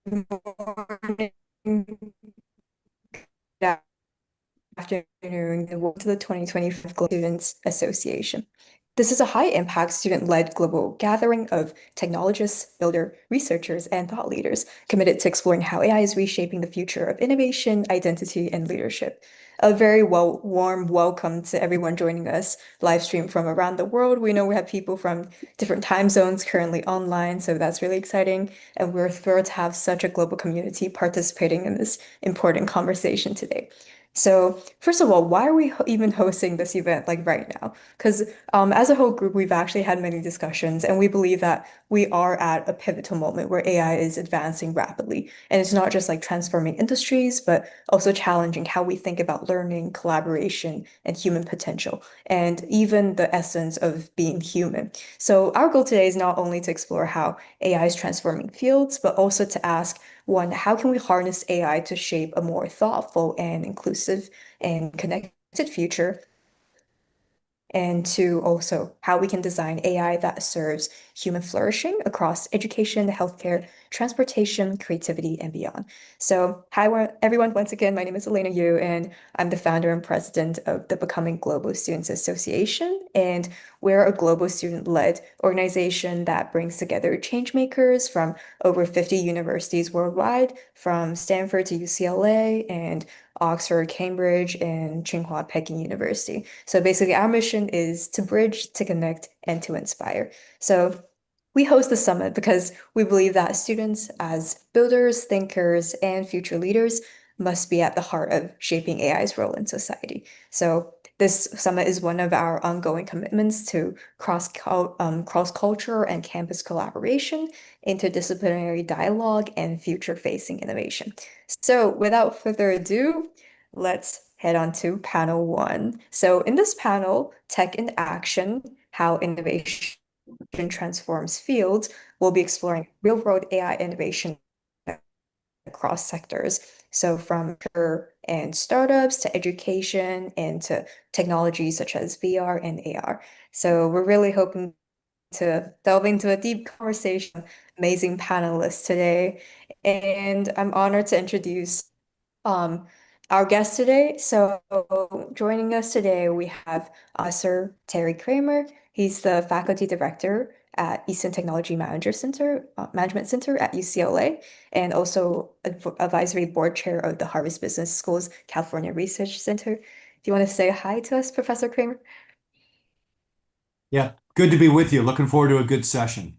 morning, good afternoon, and welcome to the 2025 Global Students Association. This is a high-impact student-led global gathering of technologists, builder, researchers, and thought leaders committed to exploring how AI is reshaping the future of innovation, identity, and leadership. A very warm welcome to everyone joining us live stream from around the world. We know we have people from different time zones currently online, so that's really exciting. And we're thrilled to have such a global community participating in this important conversation today. So, first of all, why are we even hosting this event like right now? Because as a whole group, we've actually had many discussions, and we believe that we are at a pivotal moment where AI is advancing rapidly. And it's not just like transforming industries, but also challenging how we think about learning, collaboration, and human potential, and even the essence of being human. So, our goal today is not only to explore how AI is transforming fields, but also to ask, one, how can we harness AI to shape a more thoughtful and inclusive and connected future? And two, also how we can design AI that serves human flourishing across education, healthcare, transportation, creativity, and beyond. So, hi, everyone. Once again, my name is Elena Yu, and I'm the founder and president of the Becoming Global Students Association. And we're a global student-led organization that brings together changemakers from over 50 universities worldwide, from Stanford to UCLA, and Oxford, Cambridge, and Tsinghua, Peking University. So basically, our mission is to bridge, to connect, and to inspire. So we host the summit because we believe that students, as builders, thinkers, and future leaders, must be at the heart of shaping AI's role in society. So this summit is one of our ongoing commitments to cross-culture and campus collaboration, interdisciplinary dialogue, and future-facing innovation. So without further ado, let's head on to panel one. So in this panel, Tech in Action, How Innovation Transforms Fields, we'll be exploring real-world AI innovation across sectors. So from and startups to education and to technologies such as VR and AR. So we're really hoping to delve into a deep conversation, amazing panelists today. And I'm honored to introduce um, our guest today. So joining us today, we have Sir Terry Kramer. He's the faculty director at Eastern Technology Management Center at UCLA, and also advisory board chair of the Harvard Business School's California Research Center. Do you want to say hi to us, Professor Kramer? Yeah, good to be with you. Looking forward to a good session.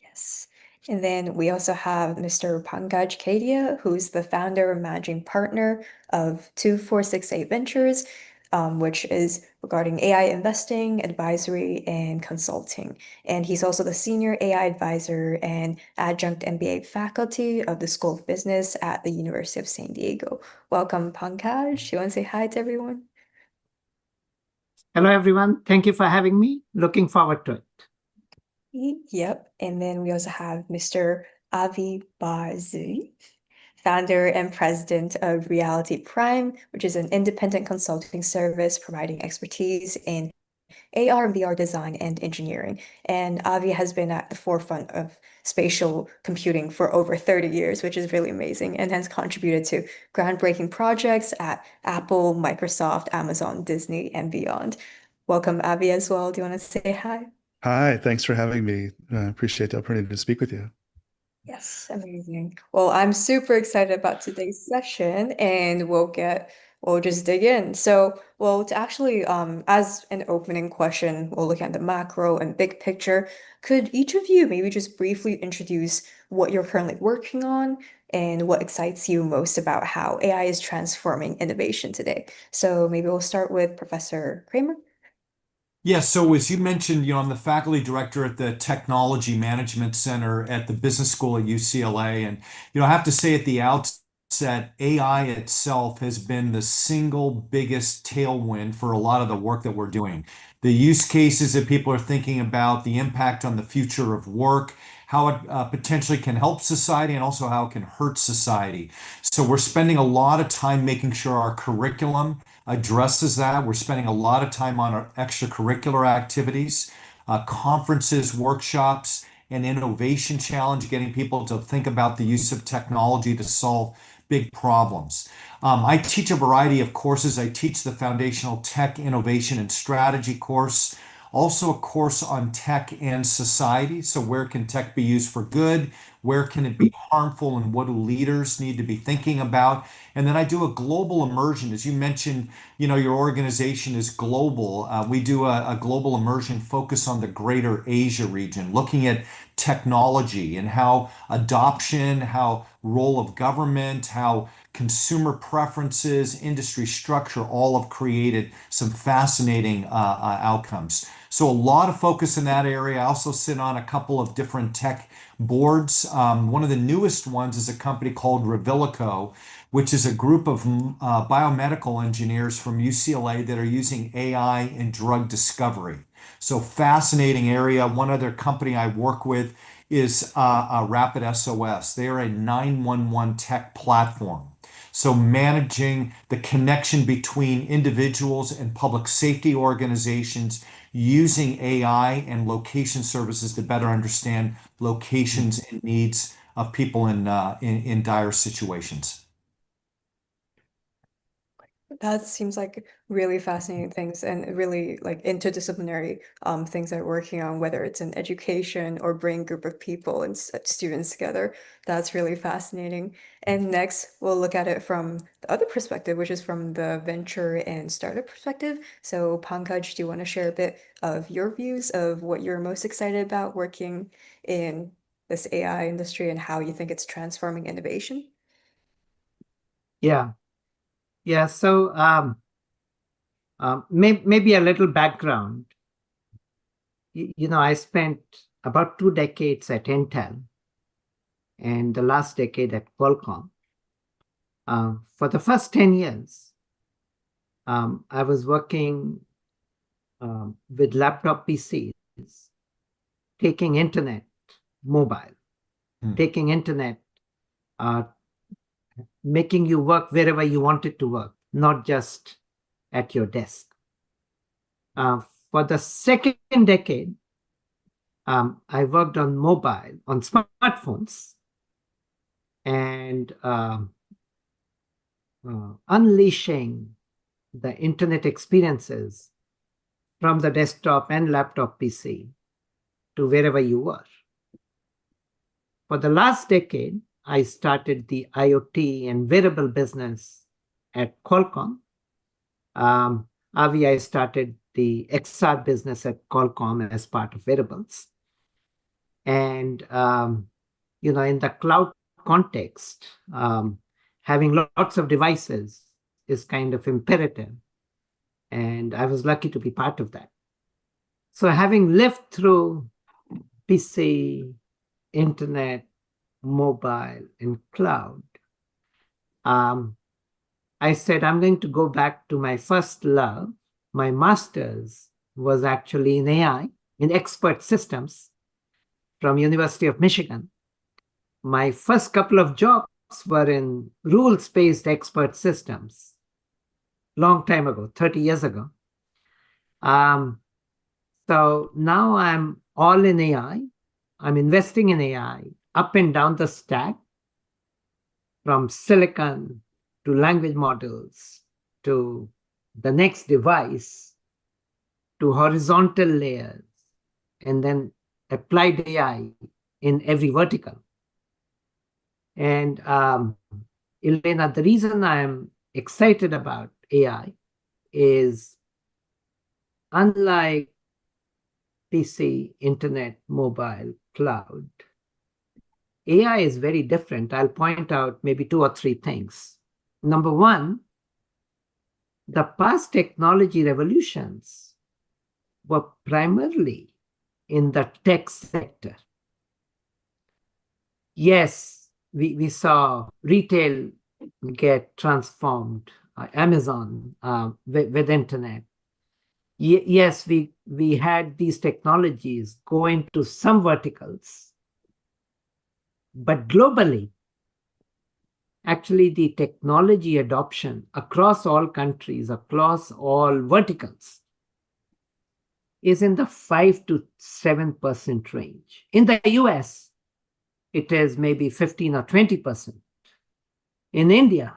Yes. And then we also have Mr. Pankaj Kedia, who's the founder and managing partner of 2468 Ventures, which is regarding AI investing, advisory, and consulting. And he's also the senior AI advisor and adjunct MBA faculty of the School of Business at the University of San Diego. Welcome, Pankaj. You want to say hi to everyone? Hello, everyone. Thank you for having me. Looking forward to it. Yep. And then we also have Mr. Avi Barzui, founder and president of Reality Prime, which is an independent consulting service providing expertise in AR and VR design and engineering. And Avi has been at the forefront of spatial computing for over 30 years, which is really amazing, and has contributed to groundbreaking projects at Apple, Microsoft, Amazon, Disney, and beyond. Welcome, Avi, as well. Do you want to say hi? Hi, thanks for having me. I appreciate the opportunity to speak with you. Yes, amazing. Well, I'm super excited about today's session and we'll just dig in. So, well, to actually as an opening question, we'll look at the macro and big picture. Could each of you maybe just briefly introduce what you're currently working on and what excites you most about how AI is transforming innovation today? So, maybe we'll start with Professor Kramer. Yeah, so as you mentioned, I'm the faculty director at the Technology Management Center at the Business School at UCLA. And, I have to say at the outset, AI itself has been the single biggest tailwind for a lot of the work that we're doing. The use cases that people are thinking about, the impact on the future of work, how it potentially can help society, and also how it can hurt society. So we're spending a lot of time making sure our curriculum addresses that. We're spending a lot of time on our extracurricular activities, conferences, workshops, an innovation challenge, getting people to think about the use of technology to solve big problems. I teach a variety of courses. I teach the Foundational Tech Innovation and Strategy course, also a course on tech and society. So where can tech be used for good? Where can it be harmful? And what do leaders need to be thinking about? And then I do a global immersion. As you mentioned, your organization is global. We do a global immersion focus on the greater Asia region, looking at technology and how adoption, how role of government, how consumer preferences, industry structure, all have created some fascinating outcomes. So a lot of focus in that area. I also sit on a couple of different tech boards. One of the newest ones is a company called Revilico, which is a group of biomedical engineers from UCLA that are using AI in drug discovery. So fascinating area. One other company I work with is Rapid SOS. They are a 911 tech platform. So managing the connection between individuals and public safety organizations using AI and location services to better understand locations and needs of people in dire situations. That seems like really fascinating things and really like interdisciplinary things that we're working on, whether it's in education or bringing a group of people and students together. That's really fascinating. And next, we'll look at it from the other perspective, which is from the venture and startup perspective. So Pankaj, do you want to share a bit of your views of what you're most excited about working in this AI industry and how you think it's transforming innovation? Yeah. Yeah. So maybe a little background. I spent about 2 decades at Intel and the last decade at Qualcomm. For the first 10 years, I was working with laptop PCs, taking internet mobile, taking internet, making you work wherever you wanted to work, not just at your desk. For the second decade, I worked on mobile, on smartphones, and unleashing the internet experiences from the desktop and laptop PC to wherever you were. For the last decade, I started the IoT and wearable business at Qualcomm. Avi, I started the XR business at Qualcomm as part of wearables. And, in the cloud context, having lots of devices is kind of imperative. And I was lucky to be part of that. So having lived through PC, internet, mobile, and cloud, I said, I'm going to go back to my first love. My master's was actually in AI, in expert systems from University of Michigan. My first couple of jobs were in rules-based expert systems, long time ago, 30 years ago. So now I'm all in AI. I'm investing in AI up and down the stack, from silicon to language models to the next device to horizontal layers, and then applied AI in every vertical. And Elena, the reason I'm excited about AI is, unlike PC, internet, mobile, cloud, AI is very different. I'll point out maybe 2 or 3 things. Number one, the past technology revolutions were primarily in the tech sector. Yes, we saw retail get transformed, Amazon with internet. Yes, we had these technologies go into some verticals, but globally, actually the technology adoption across all countries, across all verticals, is in the 5 to 7% range. In the US, it is maybe 15 or 20%. In India,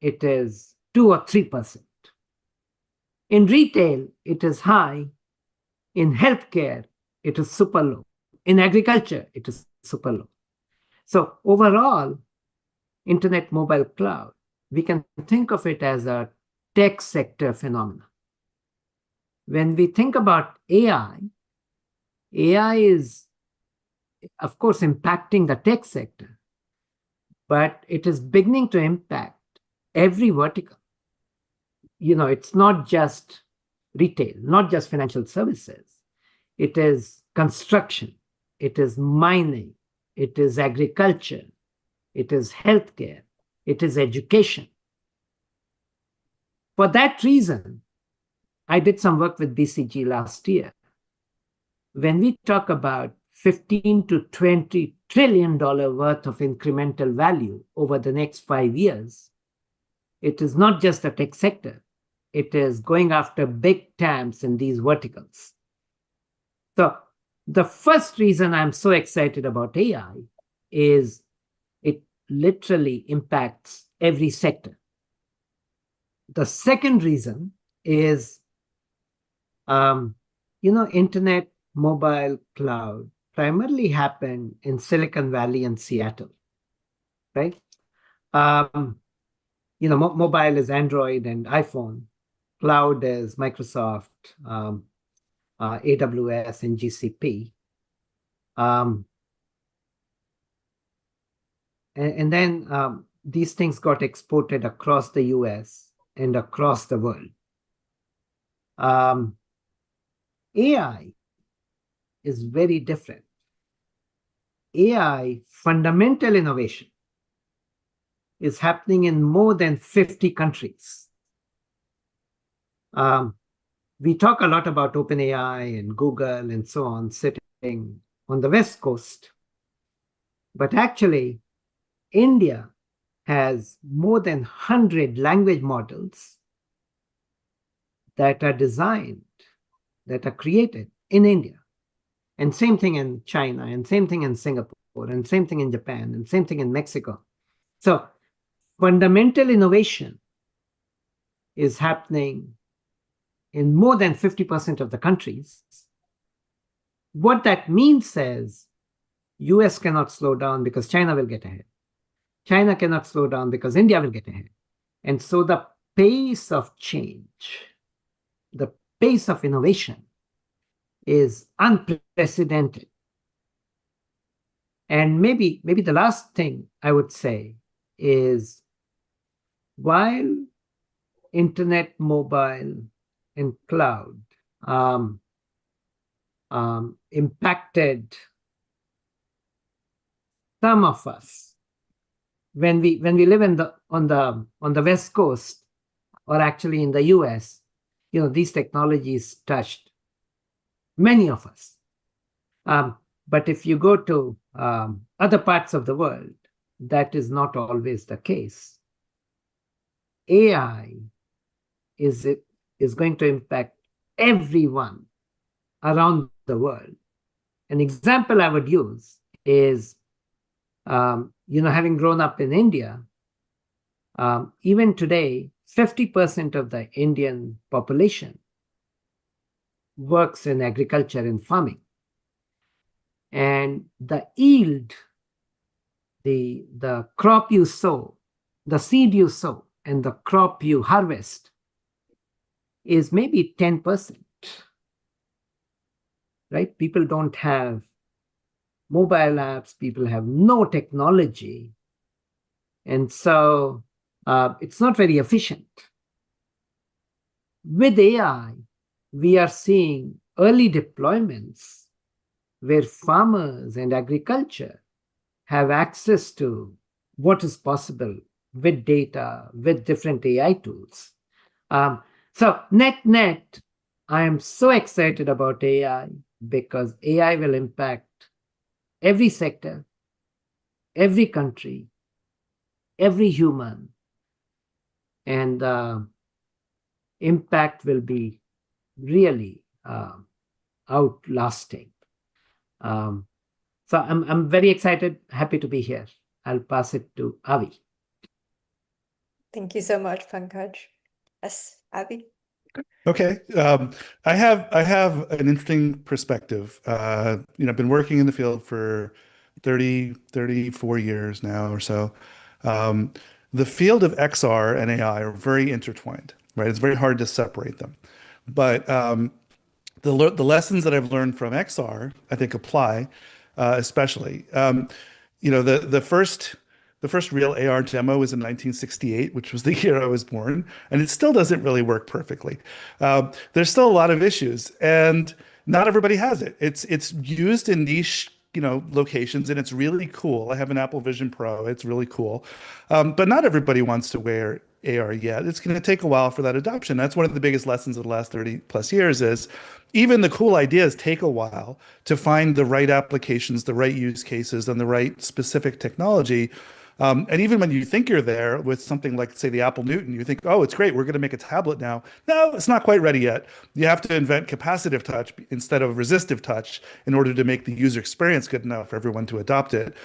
it is 2 or 3%. In retail, it is high. In healthcare, it is super low. In agriculture, it is super low. So overall, internet mobile cloud, we can think of it as a tech sector phenomenon. When we think about AI is, of course, impacting the tech sector, but it is beginning to impact every vertical. It's not just retail, not just financial services. It is construction, it is mining, it is agriculture, it is healthcare, it is education. For that reason, I did some work with BCG last year. When we talk about $15 to $20 trillion worth of incremental value over the next 5 years, it is not just the tech sector. It is going after big TAMs in these verticals. So the first reason I'm so excited about AI is it literally impacts every sector. The second reason is, internet mobile cloud primarily happened in Silicon Valley and Seattle, right? Mobile is Android and iPhone. Cloud is Microsoft, AWS, and GCP. And then these things got exported across the US and across the world. AI is very different. AI, fundamental innovation, is happening in more than 50 countries. We talk a lot about OpenAI and Google and so on sitting on the West Coast. But actually, India has more than 100 language models that are designed, that are created in India. And same thing in China, and same thing in Singapore, and same thing in Japan, and same thing in Mexico. So fundamental innovation is happening in more than 50% of the countries. What that means is US cannot slow down because China will get ahead. China cannot slow down because India will get ahead. And so the pace of change, the pace of innovation is unprecedented. And maybe the last thing I would say is, while internet, mobile, and cloud impacted some of us when we live on the West Coast, or actually in the US, these technologies touched many of us. But if you go to other parts of the world, that is not always the case. AI is going to impact everyone around the world. An example I would use is, having grown up in India, even today, 50% of the Indian population works in agriculture and farming. And the yield, the crop you sow, the seed you sow, and the crop you harvest is maybe 10%, right? People don't have mobile apps, people have no technology. And so it's not very efficient. With AI, we are seeing early deployments where farmers and agriculture have access to what is possible with data, with different AI tools. So net, I am so excited about AI because AI will impact every sector, every country, every human, and impact will be really outlasting. So I'm very excited, happy to be here. I'll pass it to Avi. Thank you so much, Pankaj. Yes, Abby. Okay. I have an interesting perspective. I've been working in the field for 34 years now or so. Um, the field of XR and AI are very intertwined, right? It's very hard to separate them. But the lessons that I've learned from XR, I think apply, especially. The first real AR demo was in 1968, which was the year I was born, and it still doesn't really work perfectly. There's still a lot of issues, and not everybody has it. It's used in niche, locations, and it's really cool. I have an Apple Vision Pro. It's really cool, but not everybody wants to wear AR yet. It's going to take a while for that adoption. That's one of the biggest lessons of the last 30 plus years is even the cool ideas take a while to find the right applications, the right use cases, and the right specific technology. And even when you think you're there with something like, say, the Apple Newton, you think, oh, it's great. We're going to make a tablet now. No, it's not quite ready yet. You have to invent capacitive touch instead of resistive touch in order to make the user experience good enough for everyone to adopt it.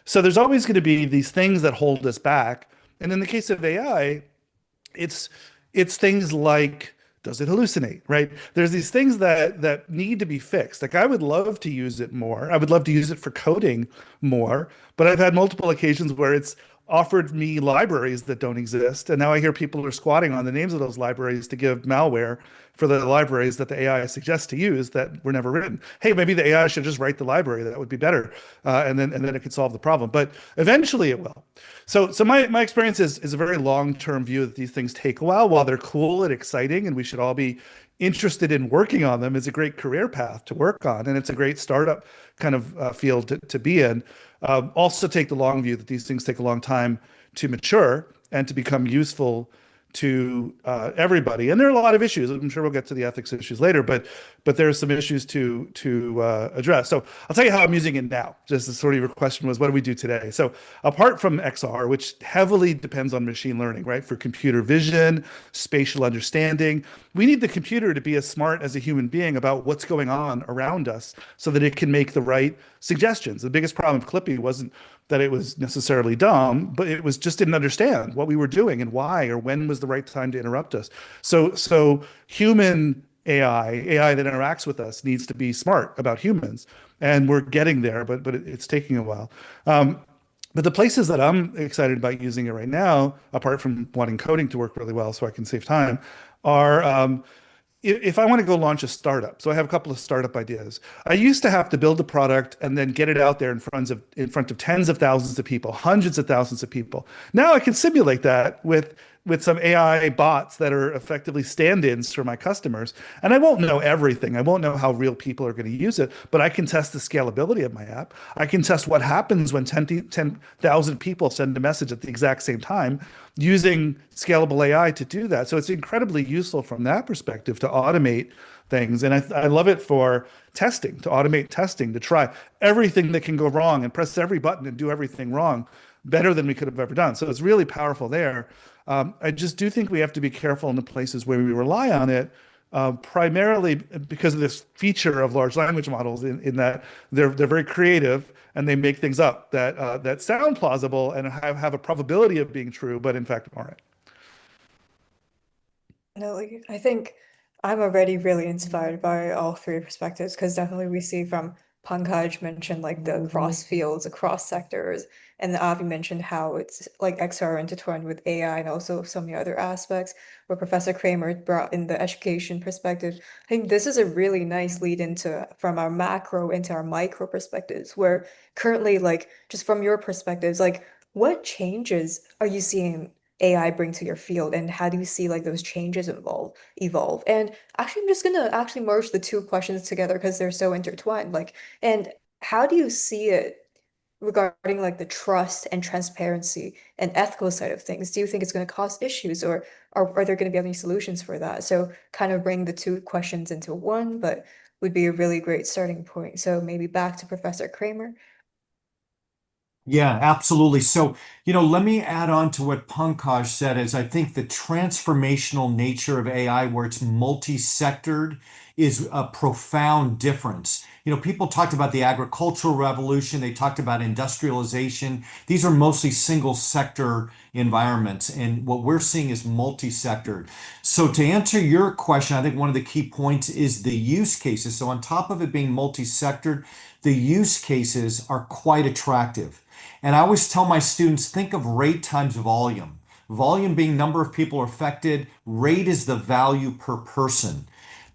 So there's always going to be these things that hold us back. And in the case of AI, it's it's things like, does it hallucinate, right? There's these things that need to be fixed. Like I would love to use it more. I would love to use it for coding more, but I've had multiple occasions where it's offered me libraries that don't exist. And now I hear people are squatting on the names of those libraries to give malware for the libraries that the AI suggests to use that were never written. Hey, maybe the AI should just write the library. That would be better. And then it could solve the problem. But eventually it will. So my experience is a very long-term view that these things take a while. While they're cool and exciting, and we should all be interested in working on them, is a great career path to work on, and it's a great startup kind of field to be in. Also take the long view that these things take a long time to mature and to become useful to everybody. And there are a lot of issues. I'm sure we'll get to the ethics issues later, but there are some issues to address. So I'll tell you how I'm using it now. Just the sort of your question was, what do we do today? So apart from XR, which heavily depends on machine learning, right? For computer vision, spatial understanding, we need the computer to be as smart as a human being about what's going on around us so that it can make the right suggestions. The biggest problem with Clippy wasn't that it was necessarily dumb, but it was just didn't understand what we were doing and why or when was the right time to interrupt us. So human AI that interacts with us needs to be smart about humans, and we're getting there, but it's taking a while. But the places that I'm excited about using it right now, apart from wanting coding to work really well so I can save time, are if I want to go launch a startup. So I have a couple of startup ideas. I used to have to build a product and then get it out there in front of tens of thousands of people, hundreds of thousands of people. Now I can simulate that with some AI bots that are effectively stand-ins for my customers. And I won't know everything. I won't know how real people are going to use it, but I can test the scalability of my app. I can test what happens when 10,000 people send a message at the exact same time using scalable AI to do that. So it's incredibly useful from that perspective to automate things. And I love it for testing, to automate testing, to try everything that can go wrong and press every button and do everything wrong better than we could have ever done. So it's really powerful there. I just do think we have to be careful in the places where we rely on it, primarily because of this feature of large language models in that they're very creative and they make things up that sound plausible and have a probability of being true, but in fact aren't. No, like, I think I'm already really inspired by all three perspectives because definitely we see from Pankaj mentioned like the cross fields, across sectors, and Avi mentioned how it's like XR intertwined with AI and also so many other aspects where Professor Kramer brought in the education perspective. I think this is a really nice lead into from our macro into our micro perspectives, where currently, like just from your perspectives, like what changes are you seeing AI bring to your field, and how do you see like those changes evolve? And actually, I'm just gonna actually merge the two questions together because they're so intertwined. Like, and how do you see it regarding like the trust and transparency and ethical side of things? Do you think it's going to cause issues, or are there going to be any solutions for that? So kind of bring the two questions into one, but would be a really great starting point. So maybe back to Professor Kramer. Yeah, absolutely. So, let me add on to what Pankaj said is I think the transformational nature of AI, where it's multi-sectored, is a profound difference. People talked about the agricultural revolution, they talked about industrialization. These are mostly single sector environments, and what we're seeing is multi-sectored. So to answer your question, I think one of the key points is the use cases. So on top of it being multi-sectored, the use cases are quite attractive. And I always tell my students, think of rate times volume. Volume being number of people affected, rate is the value per person.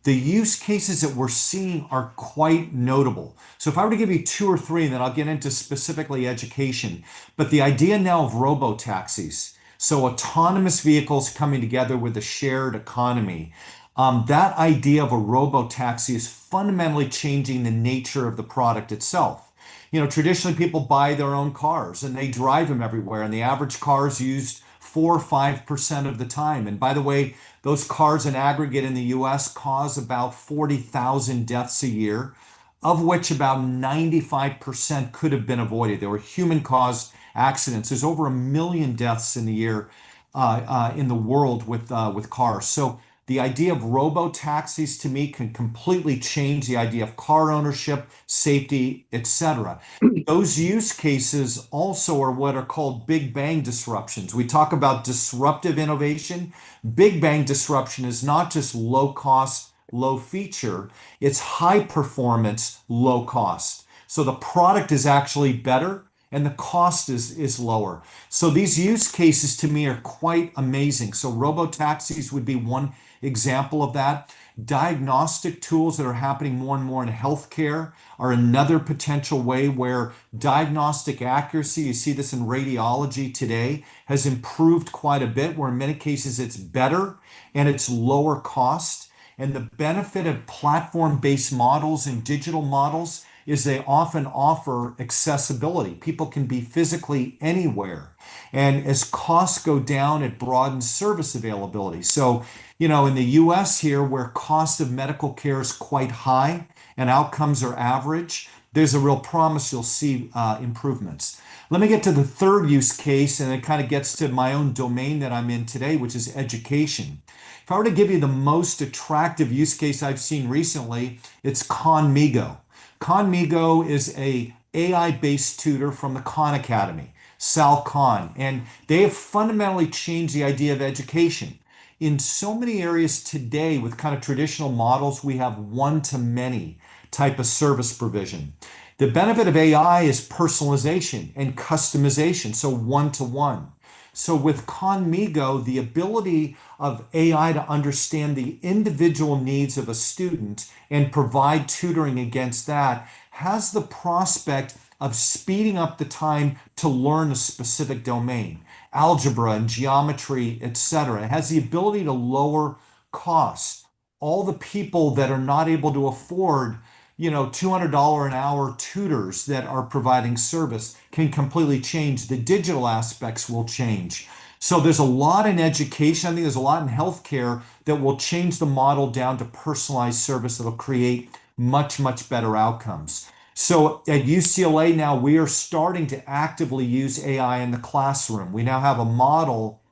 The use cases that we're seeing are quite notable. So if I were to give you two or three, then I'll get into specifically education. But the idea now of robo-taxis, so autonomous vehicles coming together with a shared economy, that idea of a robo-taxi is fundamentally changing the nature of the product itself. Traditionally people buy their own cars and they drive them everywhere, and the average car is used 4 or 5% of the time. And by the way, those cars in aggregate in the US cause about 40,000 deaths a year, of which about 95% could have been avoided. They were human-caused accidents. There's over 1 million deaths in the year in the world with cars. So the idea of robo-taxis to me can completely change the idea of car ownership, safety, etc. Those use cases also are what are called big bang disruptions. We talk about disruptive innovation. Big bang disruption is not just low cost, low feature, it's high performance, low cost. So the product is actually better and the cost is lower. So these use cases to me are quite amazing. So robo-taxis would be one example of that. Diagnostic tools that are happening more and more in healthcare are another potential way where diagnostic accuracy, you see this in radiology today, has improved quite a bit, where in many cases it's better and it's lower cost. And the benefit of platform-based models and digital models is they often offer accessibility. People can be physically anywhere. And as costs go down, it broadens service availability. So, in the US here, where cost of medical care is quite high and outcomes are average, there's a real promise you'll see improvements. Let me get to the third use case, and it kind of gets to my own domain that I'm in today, which is education. If I were to give you the most attractive use case I've seen recently, it's Khanmigo. Khanmigo is a AI-based tutor from the Khan Academy, Sal Khan, and they have fundamentally changed the idea of education. In so many areas today with kind of traditional models, we have one-to-many type of service provision. The benefit of AI is personalization and customization, so one-to-one. So with Khanmigo, the ability of AI to understand the individual needs of a student and provide tutoring against that has the prospect of speeding up the time to learn a specific domain, algebra and geometry, etc. It has the ability to lower costs. All the people that are not able to afford $200 an hour tutors that are providing service can completely change. The digital aspects will change. So there's a lot in education. I think there's a lot in healthcare that will change the model down to personalized service that'll create much, much better outcomes. So at UCLA now, we are starting to actively use AI in the classroom. We now have a model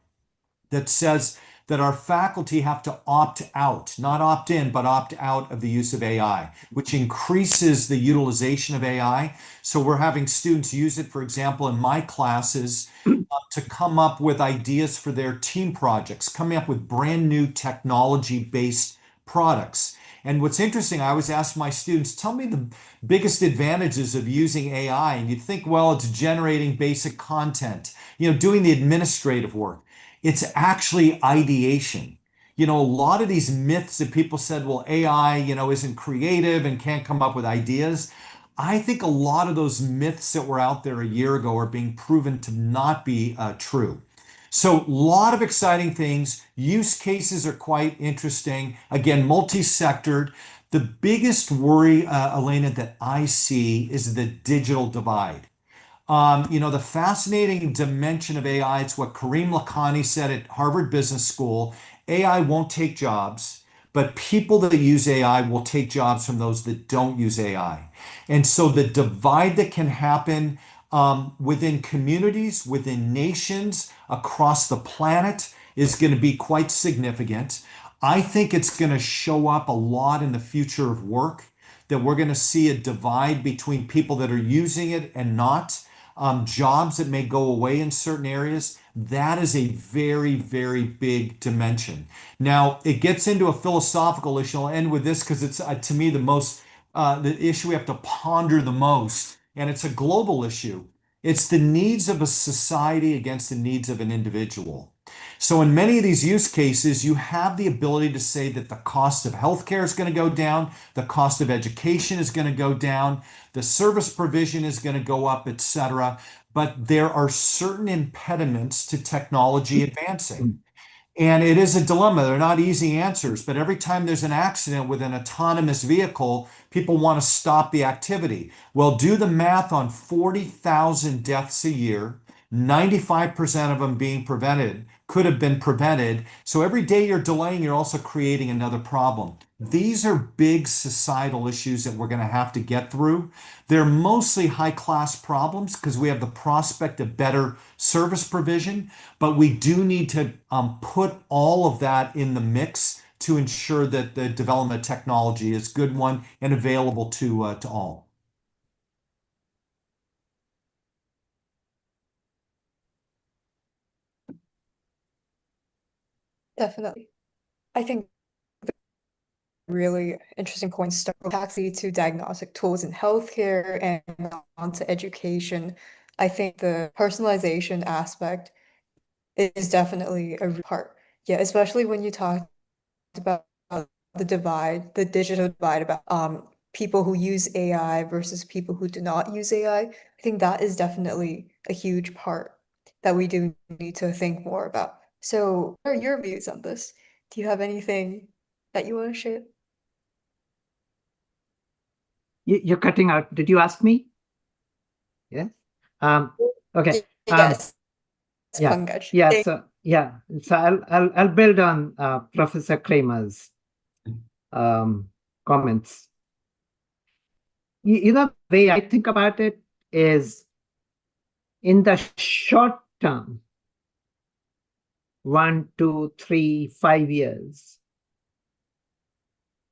that says that our faculty have to opt out, not opt in, but opt out of the use of AI, which increases the utilization of AI. So we're having students use it, for example, in my classes to come up with ideas for their team projects, coming up with brand new technology-based products. And what's interesting, I always ask my students, tell me the biggest advantages of using AI. And you'd think, well, it's generating basic content, doing the administrative work. It's actually ideation. A lot of these myths that people said, well, AI, isn't creative and can't come up with ideas. I think a lot of those myths that were out there a year ago are being proven to not be true. So a lot of exciting things. Use cases are quite interesting. Again, multi-sectored. The biggest worry, Elena, that I see is the digital divide. The fascinating dimension of AI, it's what Kareem Lakhani said at Harvard Business School. AI won't take jobs, but people that use AI will take jobs from those that don't use AI. And so the divide that can happen within communities, within nations, across the planet is going to be quite significant. I think it's going to show up a lot in the future of work, that we're going to see a divide between people that are using it and not. Jobs that may go away in certain areas. That is a very, very big dimension. Now, it gets into a philosophical issue. I'll end with this because it's, to me, the issue we have to ponder the most, and it's a global issue. It's the needs of a society against the needs of an individual. So in many of these use cases, you have the ability to say that the cost of healthcare is going to go down, the cost of education is going to go down, the service provision is going to go up, etc. But there are certain impediments to technology advancing. And it is a dilemma. They're not easy answers, but every time there's an accident with an autonomous vehicle, people want to stop the activity. Well, do the math on 40,000 deaths a year, 95% of them could have been prevented. So every day you're delaying, you're also creating another problem. These are big societal issues that we're going to have to get through. They're mostly high-class problems because we have the prospect of better service provision, but we do need to put all of that in the mix to ensure that the development of technology is a good one and available to all. Definitely. I think really interesting points start from taxi to diagnostic tools in healthcare and on to education. I think the personalization aspect is definitely a part. Yeah, especially when you talk about the divide, the digital divide about people who use AI versus people who do not use AI. I think that is definitely a huge part that we do need to think more about. So, what are your views on this? Do you have anything that you want to share? You're cutting out. Did you ask me? Yes. Okay. Yes, Yeah. Pankaj. Yeah. So I'll build on Professor Kramer's comments. The way I think about it is, in the short term, 1, 2, 3, 5 years,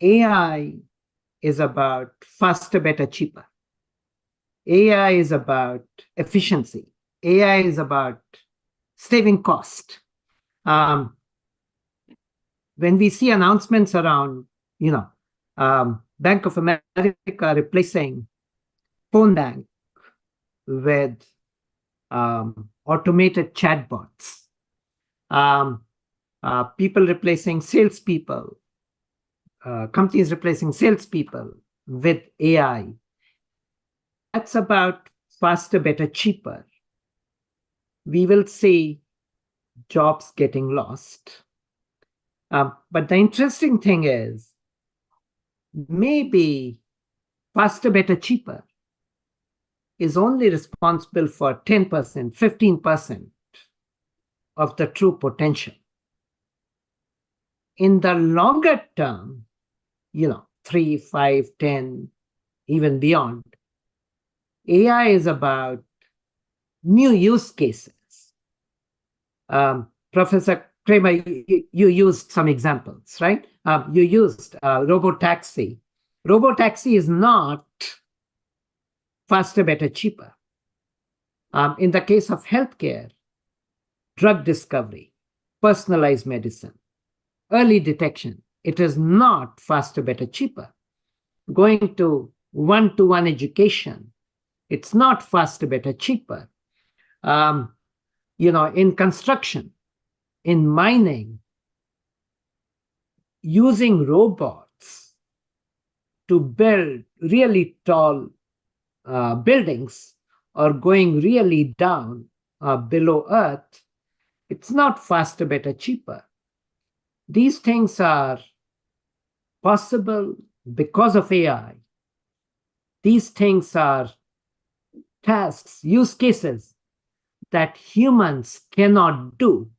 AI is about faster, better, cheaper. AI is about efficiency. AI is about saving cost. When we see announcements around, Bank of America replacing phone bank with automated chatbots, people replacing salespeople, companies replacing salespeople with AI. That's about faster, better, cheaper. We will see jobs getting lost. But the interesting thing is, maybe faster, better, cheaper is only responsible for 10%, 15% of the true potential. In the longer term, 3, 5, 10, even beyond, AI is about new use cases. Professor Kramer, you used some examples, right? You used robotaxi. Robotaxi is not faster, better, cheaper. In the case of healthcare, drug discovery, personalized medicine, early detection, it is not faster, better, cheaper. Going to one-to-one education, it's not faster, better, cheaper. In construction, in mining, using robots to build really tall buildings or going really down below Earth, it's not faster, better, cheaper. These things are possible because of AI. These things are tasks, use cases that humans cannot do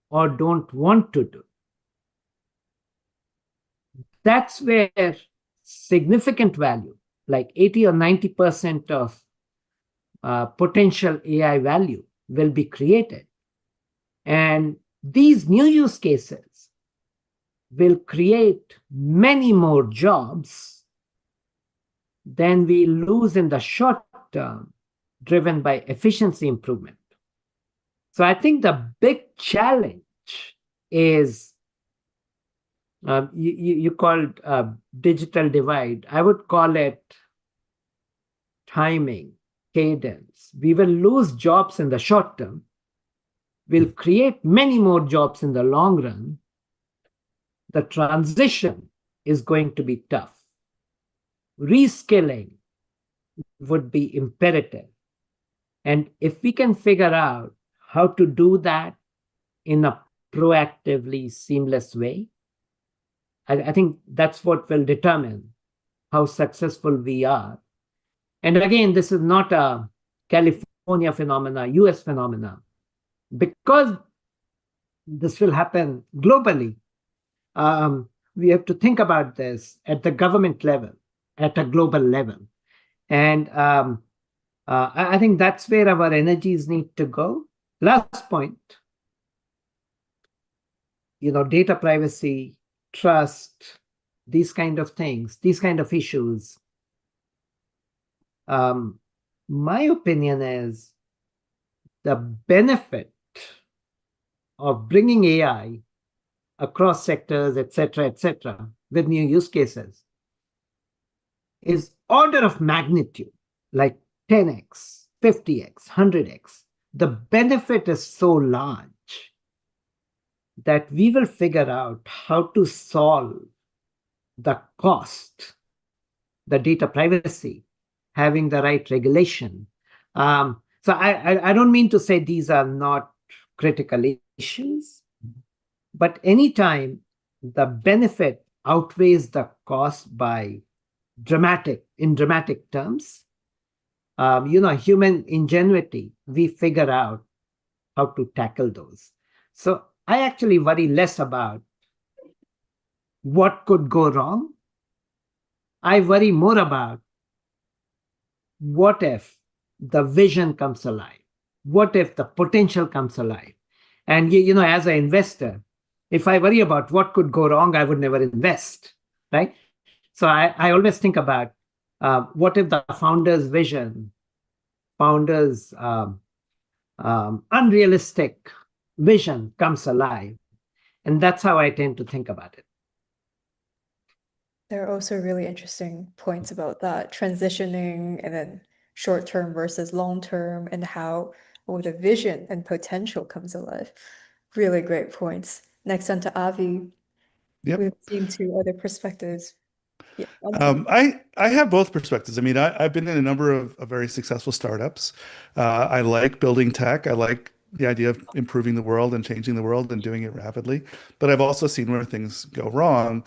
or don't want to do. That's where significant value, like 80 or 90% of potential AI value, will be created. And these new use cases will create many more jobs than we lose in the short term, driven by efficiency improvement. So I think the big challenge is you called digital divide. I would call it timing, cadence. We will lose jobs in the short term. We'll create many more jobs in the long run. The transition is going to be tough. Reskilling would be imperative. And if we can figure out how to do that in a proactively seamless way, I think that's what will determine how successful we are. And again, this is not a California phenomena, US phenomena. Because this will happen globally, we have to think about this at the government level, at a global level. And I think that's where our energies need to go. Last point, data privacy, trust, these kind of things, these kind of issues. My opinion is the benefit of bringing AI across sectors, et cetera, with new use cases is order of magnitude, like 10x, 50x, 100x. The benefit is so large that we will figure out how to solve the cost, the data privacy, having the right regulation. So I don't mean to say these are not critical issues, but anytime the benefit outweighs the cost by in dramatic terms, human ingenuity, we figure out how to tackle those. So I actually worry less about what could go wrong. I worry more about what if the vision comes alive? What if the potential comes alive? And as an investor, if I worry about what could go wrong, I would never invest, right? So I always think about what if the founder's vision, founder's unrealistic vision comes alive. And that's how I tend to think about it. There are also really interesting points about that transitioning and then short-term versus long-term and how the vision and potential comes alive. Really great points. Next on to Avi. Yep. We've seen two other perspectives. Yeah, I have both perspectives. I mean, I've been in a number of very successful startups. I like building tech. I like the idea of improving the world and changing the world and doing it rapidly. But I've also seen where things go wrong.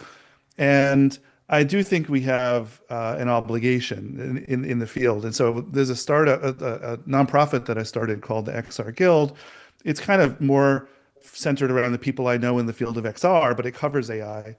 And I do think we have an obligation in the field. And so there's a startup, a nonprofit that I started called the XR Guild. It's kind of more centered around the people I know in the field of XR, but it covers AI.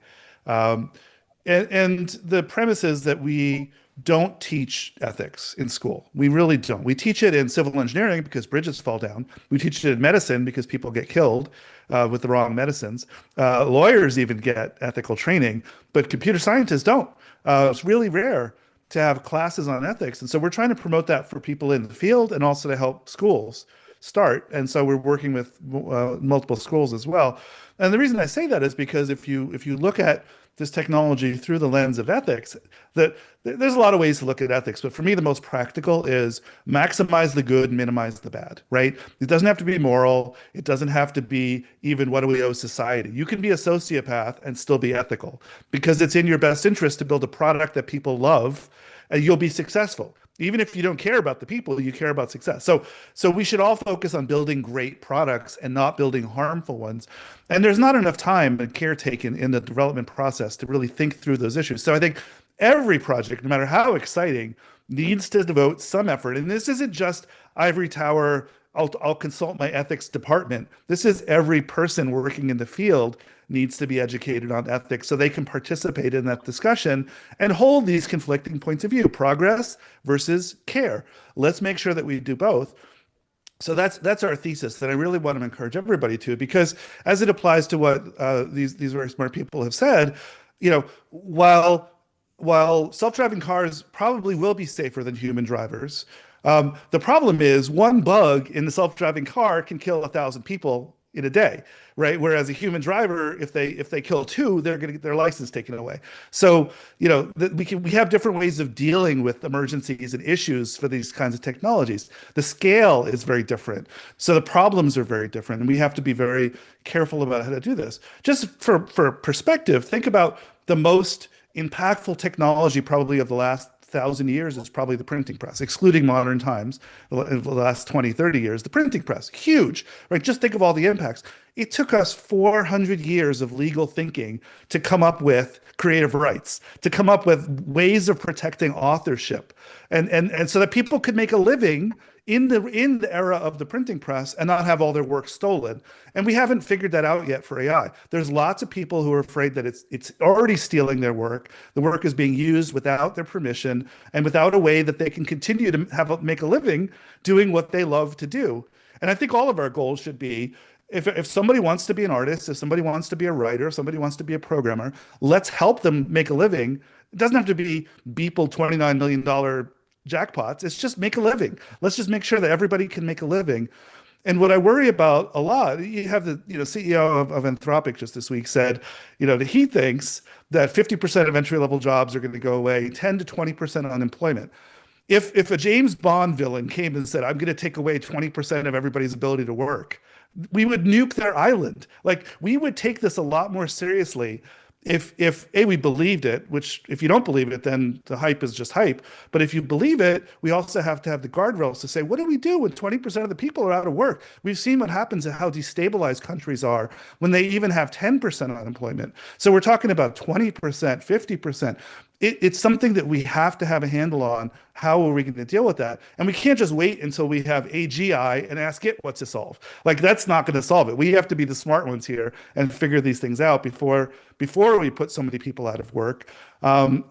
And the premise is that we don't teach ethics in school. We really don't. We teach it in civil engineering because bridges fall down. We teach it in medicine because people get killed with the wrong medicines. Lawyers even get ethical training, but computer scientists don't. It's really rare to have classes on ethics. And so we're trying to promote that for people in the field and also to help schools start. And so we're working with multiple schools as well. And the reason I say that is because if you look at this technology through the lens of ethics, that there's a lot of ways to look at ethics, but for me, the most practical is maximize the good, minimize the bad, right? It doesn't have to be moral. It doesn't have to be even what do we owe society. You can be a sociopath and still be ethical because it's in your best interest to build a product that people love and you'll be successful. Even if you don't care about the people, you care about success. So we should all focus on building great products and not building harmful ones. And there's not enough time and care taken in the development process to really think through those issues. So I think every project, no matter how exciting, needs to devote some effort. And this isn't just ivory tower, I'll consult my ethics department. This is every person working in the field needs to be educated on ethics so they can participate in that discussion and hold these conflicting points of view, progress versus care. Let's make sure that we do both. So that's our thesis that I really want to encourage everybody to, because as it applies to what these very smart people have said, while self-driving cars probably will be safer than human drivers, the problem is one bug in the self-driving car can kill 1,000 people in a day, right? Whereas a human driver, if they kill two, they're going to get their license taken away. So, we have different ways of dealing with emergencies and issues for these kinds of technologies. The scale is very different, so the problems are very different, and we have to be very careful about how to do this. Just for perspective, think about the most impactful technology probably of the last 1,000 years is probably the printing press, excluding modern times, in the last 20, 30 years. The printing press, huge, right? Just think of all the impacts. It took us 400 years of legal thinking to come up with creative rights, to come up with ways of protecting authorship, and so that people could make a living in the era of the printing press and not have all their work stolen. And we haven't figured that out yet for AI. There's lots of people who are afraid that it's already stealing their work. The work is being used without their permission and without a way that they can continue to make a living doing what they love to do. And I think all of our goals should be, if somebody wants to be an artist, if somebody wants to be a writer, if somebody wants to be a programmer, let's help them make a living. It doesn't have to be Beeple $29 million jackpots. It's just make a living. Let's just make sure that everybody can make a living. And what I worry about a lot, you have the CEO of Anthropic just this week said, that he thinks that 50% of entry-level jobs are going to go away, 10 to 20% unemployment. If a James Bond villain came and said, I'm going to take away 20% of everybody's ability to work, we would nuke their island. Like, we would take this a lot more seriously if we believed it, which if you don't believe it, then the hype is just hype. But if you believe it, we also have to have the guardrails to say, what do we do when 20% of the people are out of work? We've seen what happens and how destabilized countries are when they even have 10% unemployment. So we're talking about 20%, 50%. It's something that we have to have a handle on. How are we going to deal with that? And we can't just wait until we have AGI and ask it what to solve. Like, that's not going to solve it. We have to be the smart ones here and figure these things out before we put so many people out of work. And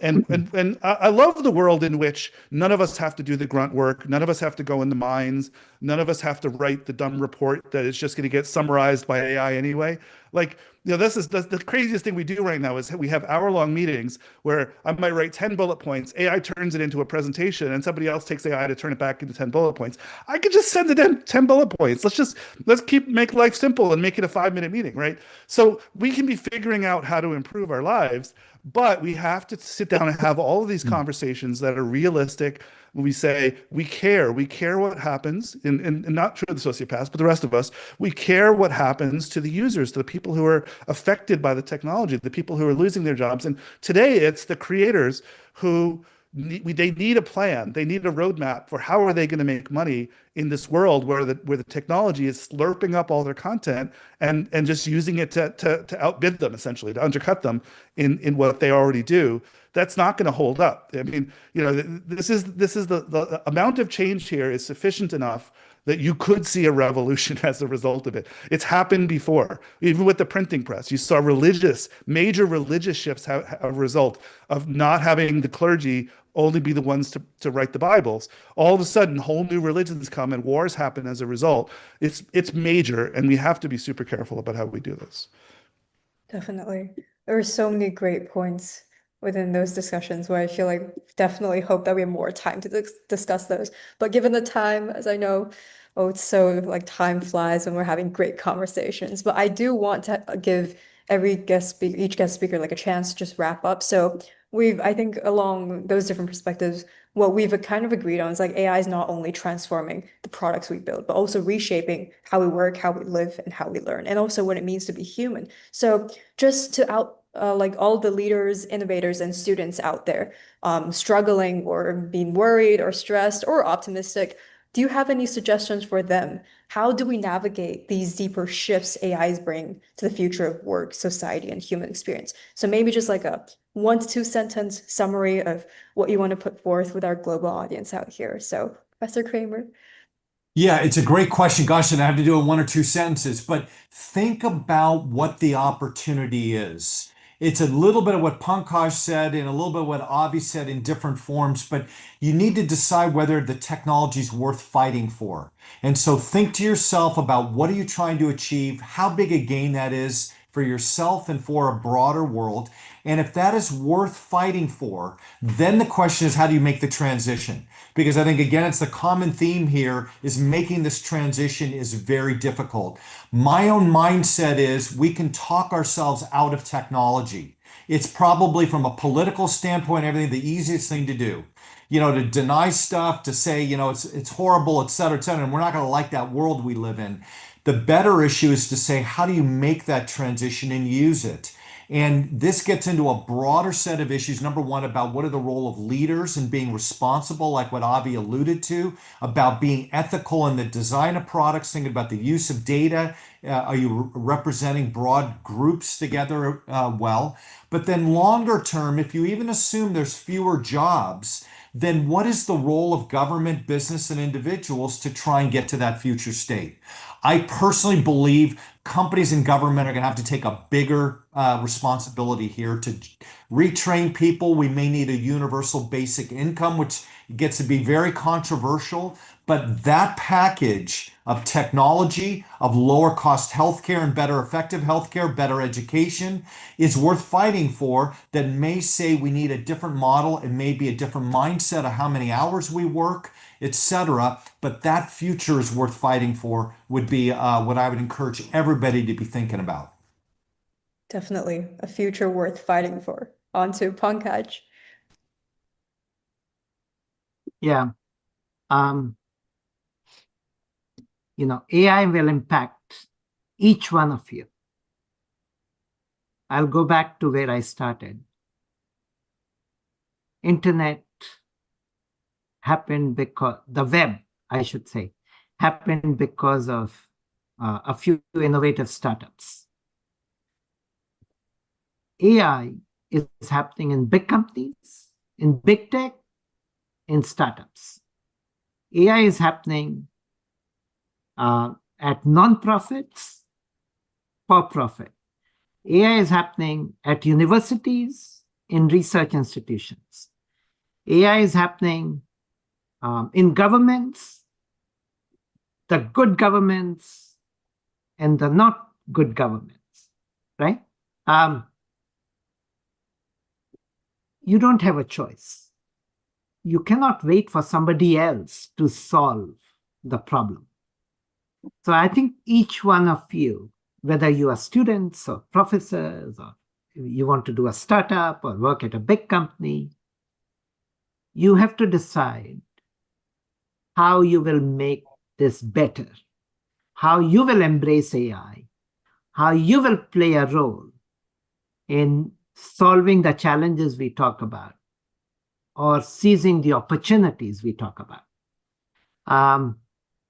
I love the world in which none of us have to do the grunt work. None of us have to go in the mines. None of us have to write the dumb report that is just going to get summarized by AI anyway. Like, this is the craziest thing we do right now is we have hour-long meetings where I might write 10 bullet points, AI turns it into a presentation, and somebody else takes AI to turn it back into 10 bullet points. I could just send it in 10 bullet points. Let's make life simple and make it a 5-minute meeting, right? So we can be figuring out how to improve our lives, but we have to sit down and have all of these conversations that are realistic. We say we care what happens, and not true of the sociopaths, but the rest of us. We care what happens to the users, to the people who are affected by the technology, the people who are losing their jobs. And today it's the creators who they need a plan. They need a roadmap for how are they going to make money in this world where the technology is slurping up all their content and just using it to outbid them, essentially, to undercut them in what they already do. That's not going to hold up. I mean, this is the amount of change here is sufficient enough that you could see a revolution as a result of it. It's happened before, even with the printing press. You saw major religious shifts have a result of not having the clergy only be the ones to write the Bibles. All of a sudden, whole new religions come and wars happen as a result. It's major, and we have to be super careful about how we do this. Definitely. There were so many great points within those discussions where I feel like definitely hope that we have more time to discuss those. But given the time, as I know, it's so like time flies when we're having great conversations. But I do want to give each guest speaker like a chance to just wrap up. So I think along those different perspectives, what we've kind of agreed on is like AI is not only transforming the products we build, but also reshaping how we work, how we live, and how we learn, and also what it means to be human. So just to like all the leaders, innovators, and students out there struggling or being worried or stressed or optimistic, do you have any suggestions for them? How do we navigate these deeper shifts AIs bring to the future of work, society, and human experience? So maybe just like a 1 to 2 sentence summary of what you want to put forth with our global audience out here. So, Professor Kramer. Yeah, it's a great question. Gosh, and I have to do it 1 or 2 sentences, but think about what the opportunity is. It's a little bit of what Pankaj said and a little bit of what Avi said in different forms, but you need to decide whether the technology is worth fighting for. And so think to yourself about what are you trying to achieve, how big a gain that is for yourself and for a broader world. And if that is worth fighting for, then the question is, how do you make the transition? Because I think, again, it's the common theme here is making this transition is very difficult. My own mindset is we can talk ourselves out of technology. It's probably from a political standpoint, everything the easiest thing to do. To deny stuff, to say, it's horrible, et cetera, et cetera. And we're not going to like that world we live in. The better issue is to say, how do you make that transition and use it? And this gets into a broader set of issues. Number one, about what are the role of leaders and being responsible, like what Avi alluded to, about being ethical in the design of products, thinking about the use of data. Are you representing broad groups together well? But then longer term, if you even assume there's fewer jobs, then what is the role of government, business, and individuals to try and get to that future state? I personally believe companies and government are going to have to take a bigger responsibility here to retrain people. We may need a universal basic income, which gets to be very controversial. But that package of technology, of lower cost healthcare and better effective healthcare, better education is worth fighting for. That may say we need a different model. It may be a different mindset of how many hours we work, etc. But that future is worth fighting for, would be what I would encourage everybody to be thinking about. Definitely a future worth fighting for. On to Pankaj. Yeah. AI will impact each one of you. I'll go back to where I started. Internet happened because the web, I should say, happened because of a few innovative startups. AI is happening in big companies, in big tech, in startups. AI is happening at nonprofits, for profit. AI is happening at universities, in research institutions. AI is happening in governments, the good governments and the not good governments, right? You don't have a choice. You cannot wait for somebody else to solve the problem. So I think each one of you, whether you are students or professors, or you want to do a startup or work at a big company, you have to decide how you will make this better, how you will embrace AI, how you will play a role in solving the challenges we talk about or seizing the opportunities we talk about.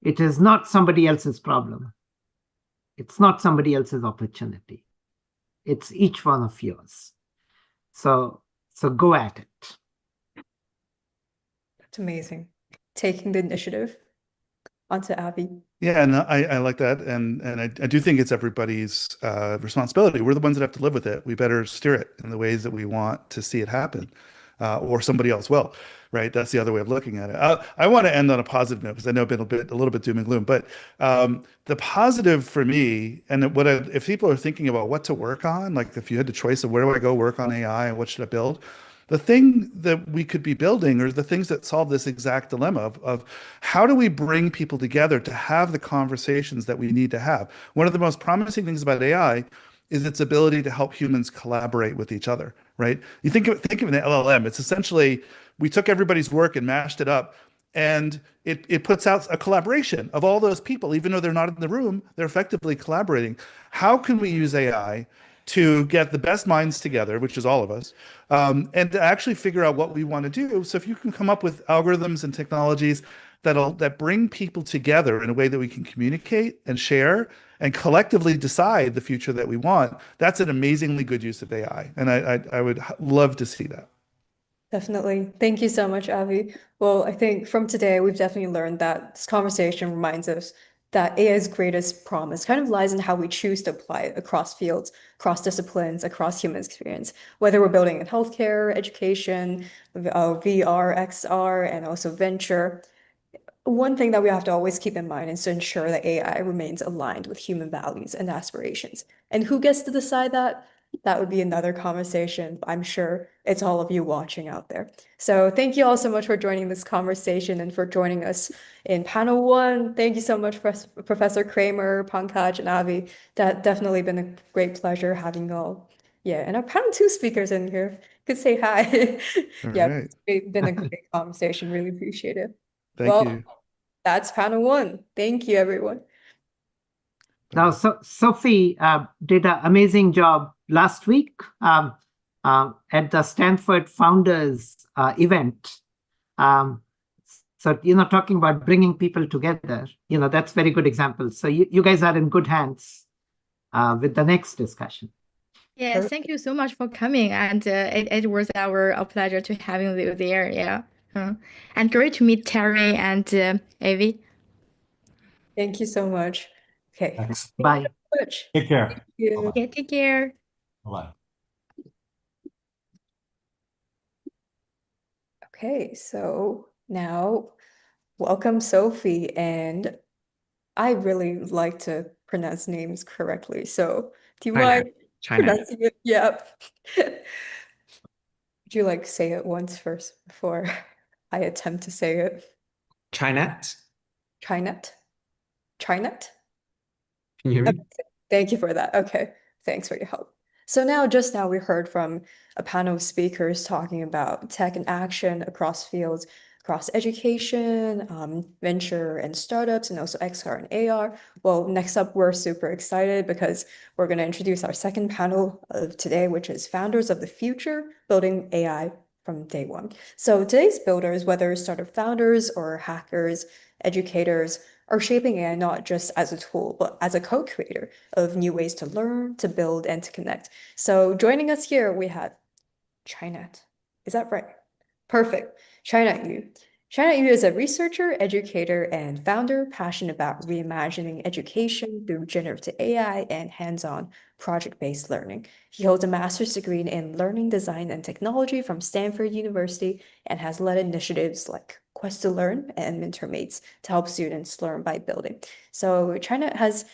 It is not somebody else's problem. It's not somebody else's opportunity. It's each one of yours. So go at it. That's amazing. Taking the initiative. On to Avi. Yeah, and I like that, and I do think it's everybody's responsibility. We're the ones that have to live with it. We better steer it in the ways that we want to see it happen, or somebody else will, right? That's the other way of looking at it. I want to end on a positive note because I know it's been a little bit doom and gloom, but the positive for me, and if people are thinking about what to work on, like if you had the choice of where do I go work on AI and what should I build, the thing that we could be building are the things that solve this exact dilemma of how do we bring people together to have the conversations that we need to have. One of the most promising things about AI is its ability to help humans collaborate with each other, right? You think of an LLM, it's essentially, we took everybody's work and mashed it up, and it puts out a collaboration of all those people, even though they're not in the room, they're effectively collaborating. How can we use AI to get the best minds together, which is all of us, and to actually figure out what we want to do? So if you can come up with algorithms and technologies that bring people together in a way that we can communicate and share and collectively decide the future that we want, that's an amazingly good use of AI. And I would love to see that. Definitely. Thank you so much, Avi. Well, I think from today, we've definitely learned that this conversation reminds us that AI's greatest promise kind of lies in how we choose to apply it across fields, across disciplines, across human experience, whether we're building in healthcare, education, VR, XR, and also venture. One thing that we have to always keep in mind is to ensure that AI remains aligned with human values and aspirations. And who gets to decide that? That would be another conversation. I'm sure it's all of you watching out there. So thank you all so much for joining this conversation and for joining us in panel one. Thank you so much, Professor Kramer, Pankaj, and Avi. That definitely been a great pleasure having you all. Yeah, and our panel two speakers in here could say hi. All Yeah, right. it's been a great conversation. Really appreciate it. Thank Well, you. that's panel one. Thank you, everyone. Now, Sophie did an amazing job last week at the Stanford Founders event. So, talking about bringing people together, that's very good example. So you guys are in good hands with the next discussion. Yes, thank you so much for coming, and it was our pleasure to having you there. Yeah, and great to meet Terry and Avi. Thank you so much. Okay. Thanks. Bye. Much. Take care. Thank you. Okay, take care. Bye. Okay, so now welcome Sophie, and I really like to pronounce names correctly. So do you mind pronouncing it? Yep. Would you like say it once first before I attempt to say it? Chinet? Trinet? Trinet? Can you hear me? Thank you for that. Okay, thanks for your help. So now, just now, we heard from a panel of speakers talking about tech and action across fields, across education, venture and startups, and also XR and AR. Well, next up, we're super excited because we're going to introduce our second panel of today, which is Founders of the Future, Building AI from Day One. So today's builders, whether startup founders or hackers, educators, are shaping AI not just as a tool, but as a co-creator of new ways to learn, to build, and to connect. So joining us here, we have Chinet. Is that right? Perfect. Chinet Yu. Chinet Yu is a researcher, educator, and founder passionate about reimagining education through generative AI and hands-on project-based learning. He holds a master's degree in learning design and technology from Stanford University and has led initiatives like Quest to Learn and MentorMates to help students learn by building. So Chinet has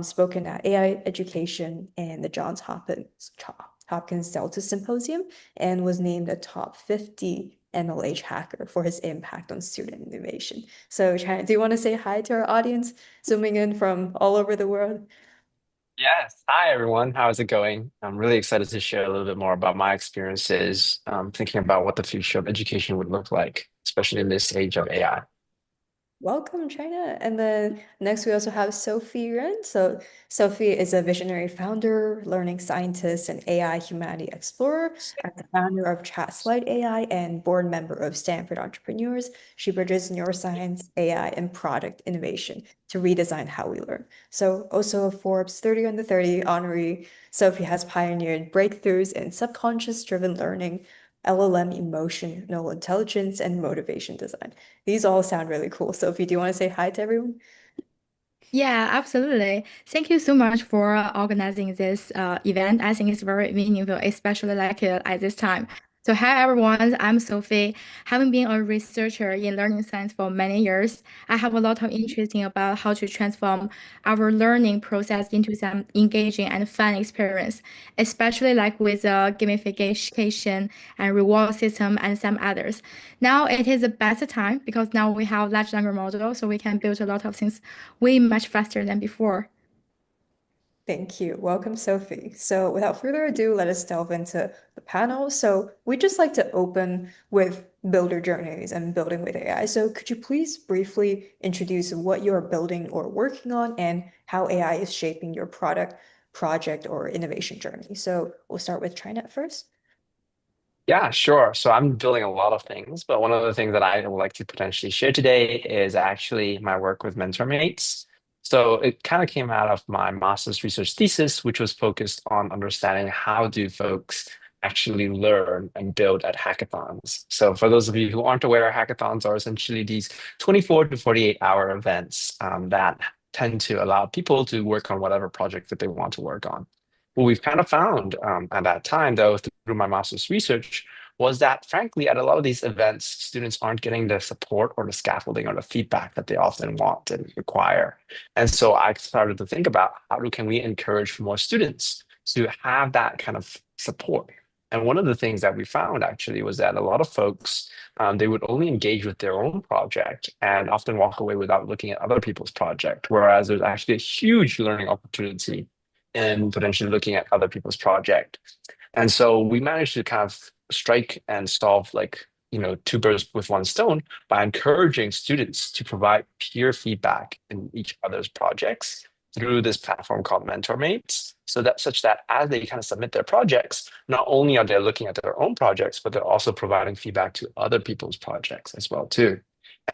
spoken at AI education and the Johns Hopkins Delta Symposium and was named a top 50 NLH hacker for his impact on student innovation. So China, do you want to say hi to our audience, zooming in from all over the world? Yes. Hi, everyone. How's it going? I'm really excited to share a little bit more about my experiences, thinking about what the future of education would look like, especially in this age of AI. Welcome, China. And then next we also have Sophie Ren. So Sophie is a visionary founder, learning scientist, and AI humanity explorer. As the founder of ChatSlide AI and board member of Stanford Entrepreneurs, she bridges neuroscience, AI, and product innovation to redesign how we learn. So also a Forbes 30 under 30 honoree, Sophie has pioneered breakthroughs in subconscious-driven learning, LLM emotional intelligence, and motivation design. These all sound really cool. Sophie, do you want to say hi to everyone? Yeah, absolutely. Thank you so much for organizing this event. I think it's very meaningful, especially like at this time. So hi everyone, I'm Sophie. Having been a researcher in learning science for many years, I have a lot of interest in about how to transform our learning process into some engaging and fun experience, especially like with gamification and reward system and some others. Now it is the best time because now we have large language model, so we can build a lot of things way much faster than before. Thank you. Welcome, Sophie. So without further ado, let us delve into the panel. So we just like to open with builder journeys and building with AI. So could you please briefly introduce what you're building or working on and how AI is shaping your product, project, or innovation journey? So we'll start with TriNet first. Yeah, sure. So I'm building a lot of things, but one of the things that I would like to potentially share today is actually my work with MentorMates. So it kind of came out of my master's research thesis, which was focused on understanding how do folks actually learn and build at hackathons. So for those of you who aren't aware, hackathons are essentially these 24 to 48 hour events that tend to allow people to work on whatever project that they want to work on. What we've kind of found at that time, though, through my master's research, was that frankly, at a lot of these events, students aren't getting the support or the scaffolding or the feedback that they often want and require. And so I started to think about can we encourage more students to have that kind of support. And one of the things that we found actually was that a lot of folks, they would only engage with their own project and often walk away without looking at other people's project, whereas there's actually a huge learning opportunity in potentially looking at other people's project. And so we managed to kind of strike and solve two birds with one stone by encouraging students to provide peer feedback in each other's projects through this platform called MentorMates, such that as they kind of submit their projects, not only are they looking at their own projects, but they're also providing feedback to other people's projects as well too.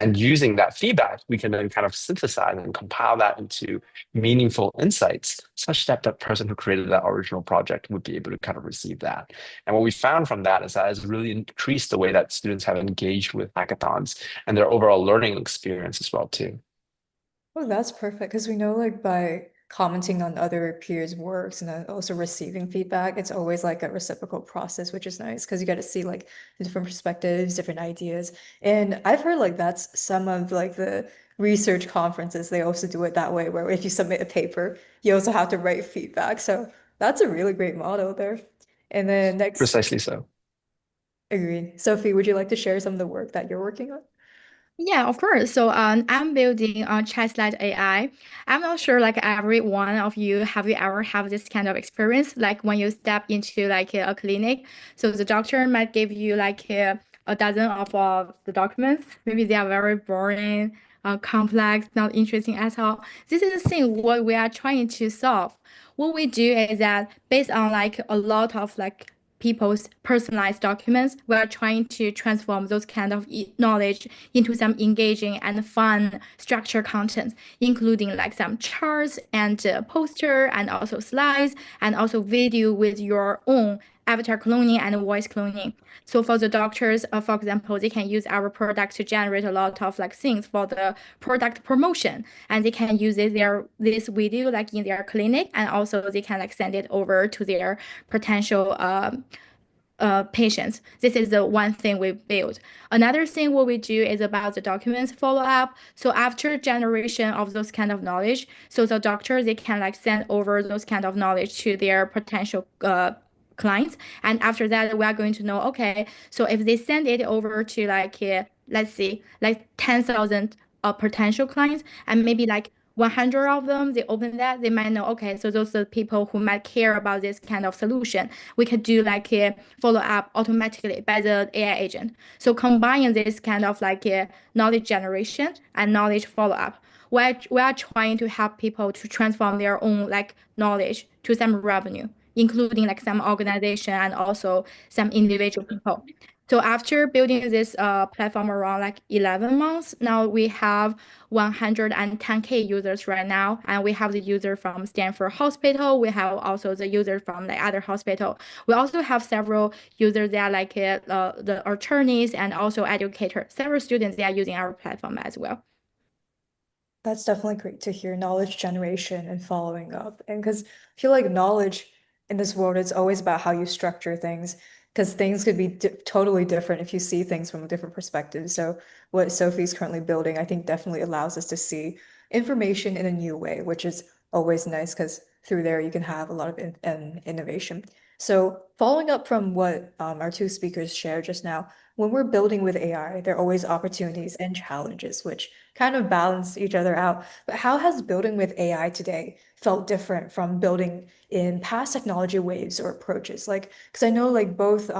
And using that feedback, we can then kind of synthesize and compile that into meaningful insights, such that the person who created that original project would be able to kind of receive that. And what we found from that is that it's really increased the way that students have engaged with hackathons and their overall learning experience as well too. Oh, that's perfect because we know like by commenting on other peers' works and then also receiving feedback, it's always like a reciprocal process, which is nice because you get to see like the different perspectives, different ideas. And I've heard like that's some of like the research conferences, they also do it that way, where if you submit a paper, you also have to write feedback. So that's a really great model there. And then next, Precisely so. agreed. Sophie, would you like to share some of the work that you're working on? Yeah, of course. So I'm building on chat AI. I'm not sure like every one of you have you ever have this kind of experience like when you step into like a clinic. So the doctor might give you like a dozen of the documents. Maybe they are very boring, complex, not interesting at all. This is the thing what we are trying to solve. What we do is that based on like a lot of like people's personalized documents, we are trying to transform those kind of knowledge into some engaging and fun structured content, including like some charts and poster and also slides and also video with your own avatar cloning and voice cloning. So for the doctors, for example, they can use our product to generate a lot of like things for the product promotion, and they can use this video like in their clinic, and also they can like send it over to their potential patients. This is the one thing we build. Another thing what we do is about the documents follow up. So after generation of those kind of knowledge, so the doctor they can like send over those kind of knowledge to their potential clients. And after that, we are going to know, okay, so if they send it over to like, let's see, like 10,000 potential clients, and maybe like 100 of them, they open that, they might know, okay, so those are the people who might care about this kind of solution. We could do like a follow up automatically by the AI agent. So combining this kind of like knowledge generation and knowledge follow up, we are trying to help people to transform their own like knowledge to some revenue, including like some organization and also some individual people. So after building this platform around like 11 months, now we have 110K users right now, and we have the user from Stanford Hospital. We have also the user from the other hospital. We also have several users that are like the attorneys and also educators. Several students that are using our platform as well. That's definitely great to hear knowledge generation and following up. And because I feel like knowledge in this world, it's always about how you structure things, because things could be totally different if you see things from a different perspective. So what Sophie's currently building, I think definitely allows us to see information in a new way, which is always nice because through there you can have a lot of innovation. So following up from what our two speakers shared just now, when we're building with AI, there are always opportunities and challenges, which kind of balance each other out. But how has building with AI today felt different from building in past technology waves or approaches? Like, because I know like both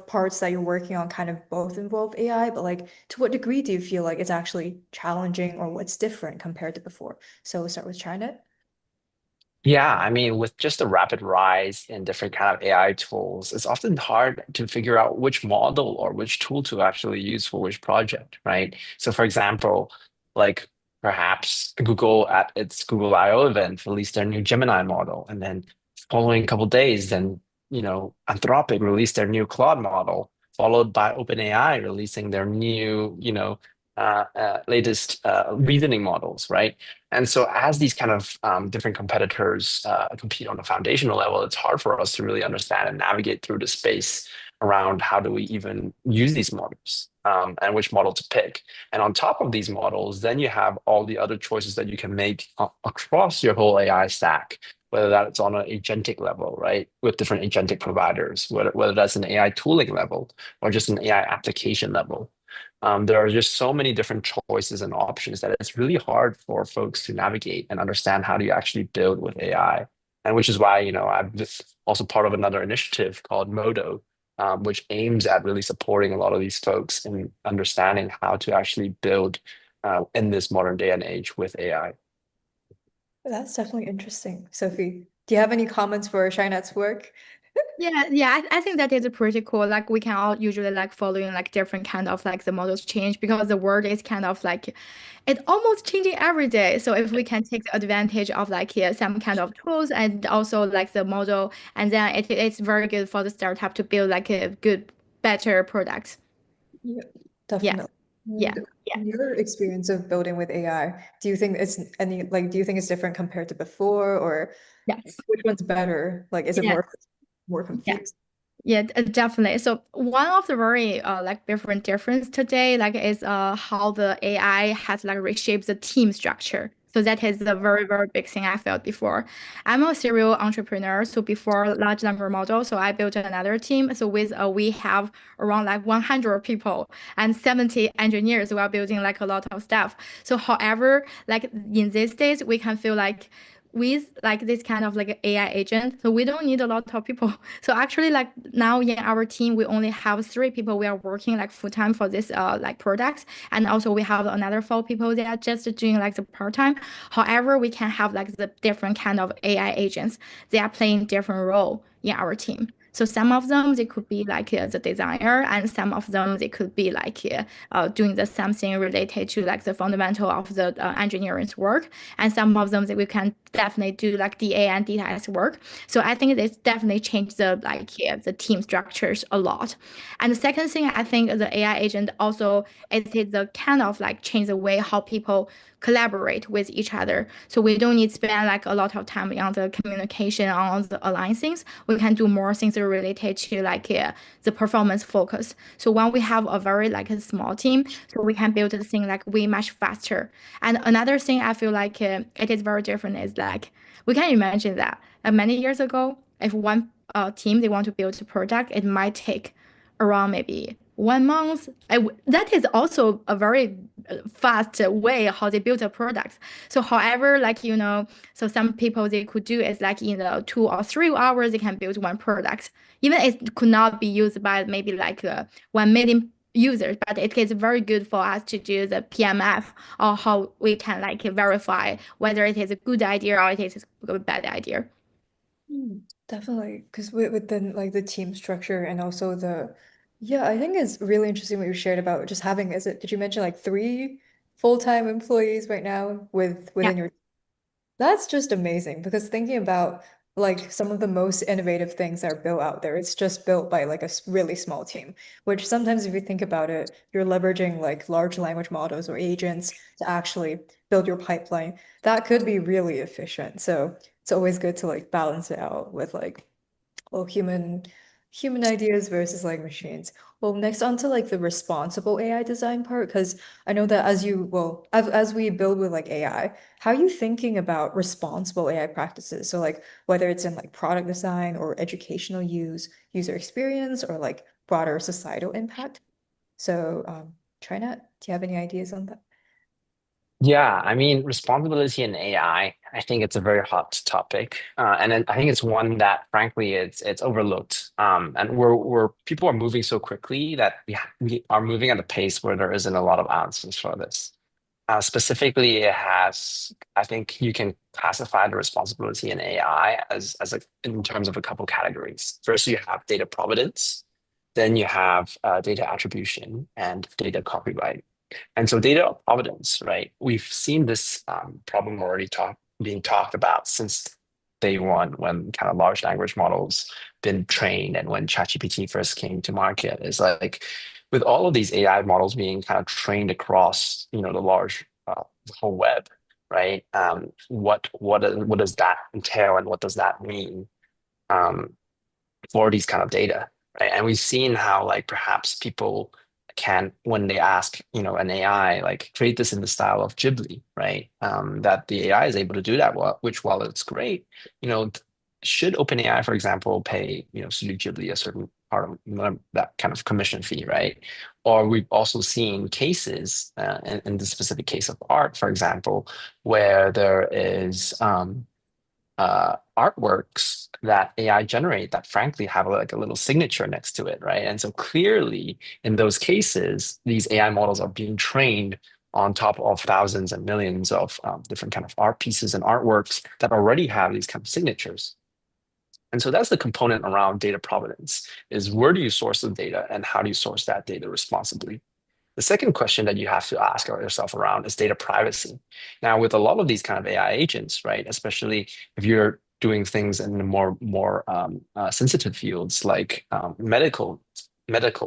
parts that you're working on kind of both involve AI, but like to what degree do you feel like it's actually challenging or what's different compared to before? So we'll start with China. Yeah, I mean, with just the rapid rise in different kind of AI tools, it's often hard to figure out which model or which tool to actually use for which project, right? So for example, like perhaps Google at its Google I/O event released their new Gemini model, and then following a couple days, then Anthropic released their new Claude model, followed by OpenAI releasing their new latest reasoning models, right? And so as these kind of different competitors compete on a foundational level, it's hard for us to really understand and navigate through the space around how do we even use these models and which model to pick. And on top of these models, then you have all the other choices that you can make across your whole AI stack, whether that's on an agentic level, right, with different agentic providers, whether that's an AI tooling level or just an AI application level. There are just so many different choices and options that it's really hard for folks to navigate and understand how do you actually build with AI. And which is why, I'm just also part of another initiative called Modo, which aims at really supporting a lot of these folks in understanding how to actually build in this modern day and age with AI. That's definitely interesting. Sophie, do you have any comments for Shinet's work? Yeah, I think that is pretty cool. Like we can all usually like following like different kind of like the models change because the world is kind of like it's almost changing every day. So if we can take the advantage of like some kind of tools and also like the model, and then it's very good for the startup to build like a good, better product. Yeah, Yeah, definitely. yeah, And yeah. your experience of building with AI, do you think do you think it's different compared to before, or Yes. which one's better? Like, is it Yeah. more Yeah. confused? Yeah, definitely. So one of the very like difference today like is how the AI has like reshaped the team structure. So that is the very big thing I felt before. I'm a serial entrepreneur, so before large language model, so I built another team. So with we have around like 100 people and 70 engineers. We are building like a lot of stuff. So however, like in these days, we can feel like with like this kind of like AI agent, so we don't need a lot of people. So actually, like now in our team, we only have 3 people. We are working like full time for this like products, and also we have another 4 people that are just doing like the part time. However, we can have like the different kind of AI agents. They are playing different role in our team. So some of them they could be like the designer, and some of them they could be like doing the something related to like the fundamental of the engineering's work, and some of them that we can definitely do like DA and DTS work. So I think it's definitely changed the like the team structures a lot. And the second thing, I think the AI agent also it is the kind of like change the way how people collaborate with each other. So we don't need to spend like a lot of time on the communication on the alliance things. We can do more things related to like the performance focus. So when we have a very like a small team, so we can build the thing like way much faster. And another thing I feel like it is very different is like we can imagine that many years ago, if one team they want to build a product, it might take around maybe 1 month. That is also a very fast way how they build a product. So, however, like so some people they could do is like in the 2 or 3 hours they can build one product. Even it could not be used by maybe like 1 million users, but it is very good for us to do the PMF or how we can like verify whether it is a good idea or it is a bad idea. Definitely, because within like the team structure and also yeah, I think it's really interesting what you shared about just having, did you mention like 3 full-time employees right now Yeah, within your. That's just amazing because thinking about like some of the most innovative things that are built out there, it's just built by like a really small team, which sometimes if you think about it, you're leveraging like large language models or agents to actually build your pipeline. That could be really efficient. So it's always good to like balance it out with like well, human ideas versus like machines. Well, next on to like the responsible AI design part, because I know that as we build with like AI, how are you thinking about responsible AI practices? So like whether it's in like product design or educational use, user experience, or like broader societal impact. So Trinette, do you have any ideas on that? Yeah, I mean, responsibility in I think it's a very hot topic, and then I think it's one that, frankly, it's overlooked. And we're people are moving so quickly that we are moving at a pace where there isn't a lot of answers for this. Specifically, I think you can classify the responsibility in AI in terms of a couple categories. First, you have data provenance, then you have data attribution and data copyright. And so data provenance, right? We've seen this problem already being talked about since day one when kind of large language models been trained and when ChatGPT first came to market. Is like with all of these AI models being kind of trained across, the whole web, right? What does that entail, and what does that mean um, for these kind of data, right? And we've seen how like perhaps people can, when they ask, an AI, like create this in the style of Ghibli, right? That the AI is able to do that, which while it's great, should OpenAI, for example, pay, Studio Ghibli a certain part of that kind of commission fee, right? Or we've also seen cases, in the specific case of art, for example, where there is artworks that AI generate that frankly have like a little signature next to it, right? And so clearly in those cases, these AI models are being trained on top of thousands and millions of different kind of art pieces and artworks that already have these kind of signatures. And so that's the component around data provenance, is where do you source the data and how do you source that data responsibly? The second question that you have to ask yourself around is data privacy. Now, with a lot of these kind of AI agents, right, especially if you're doing things in the more sensitive fields like medical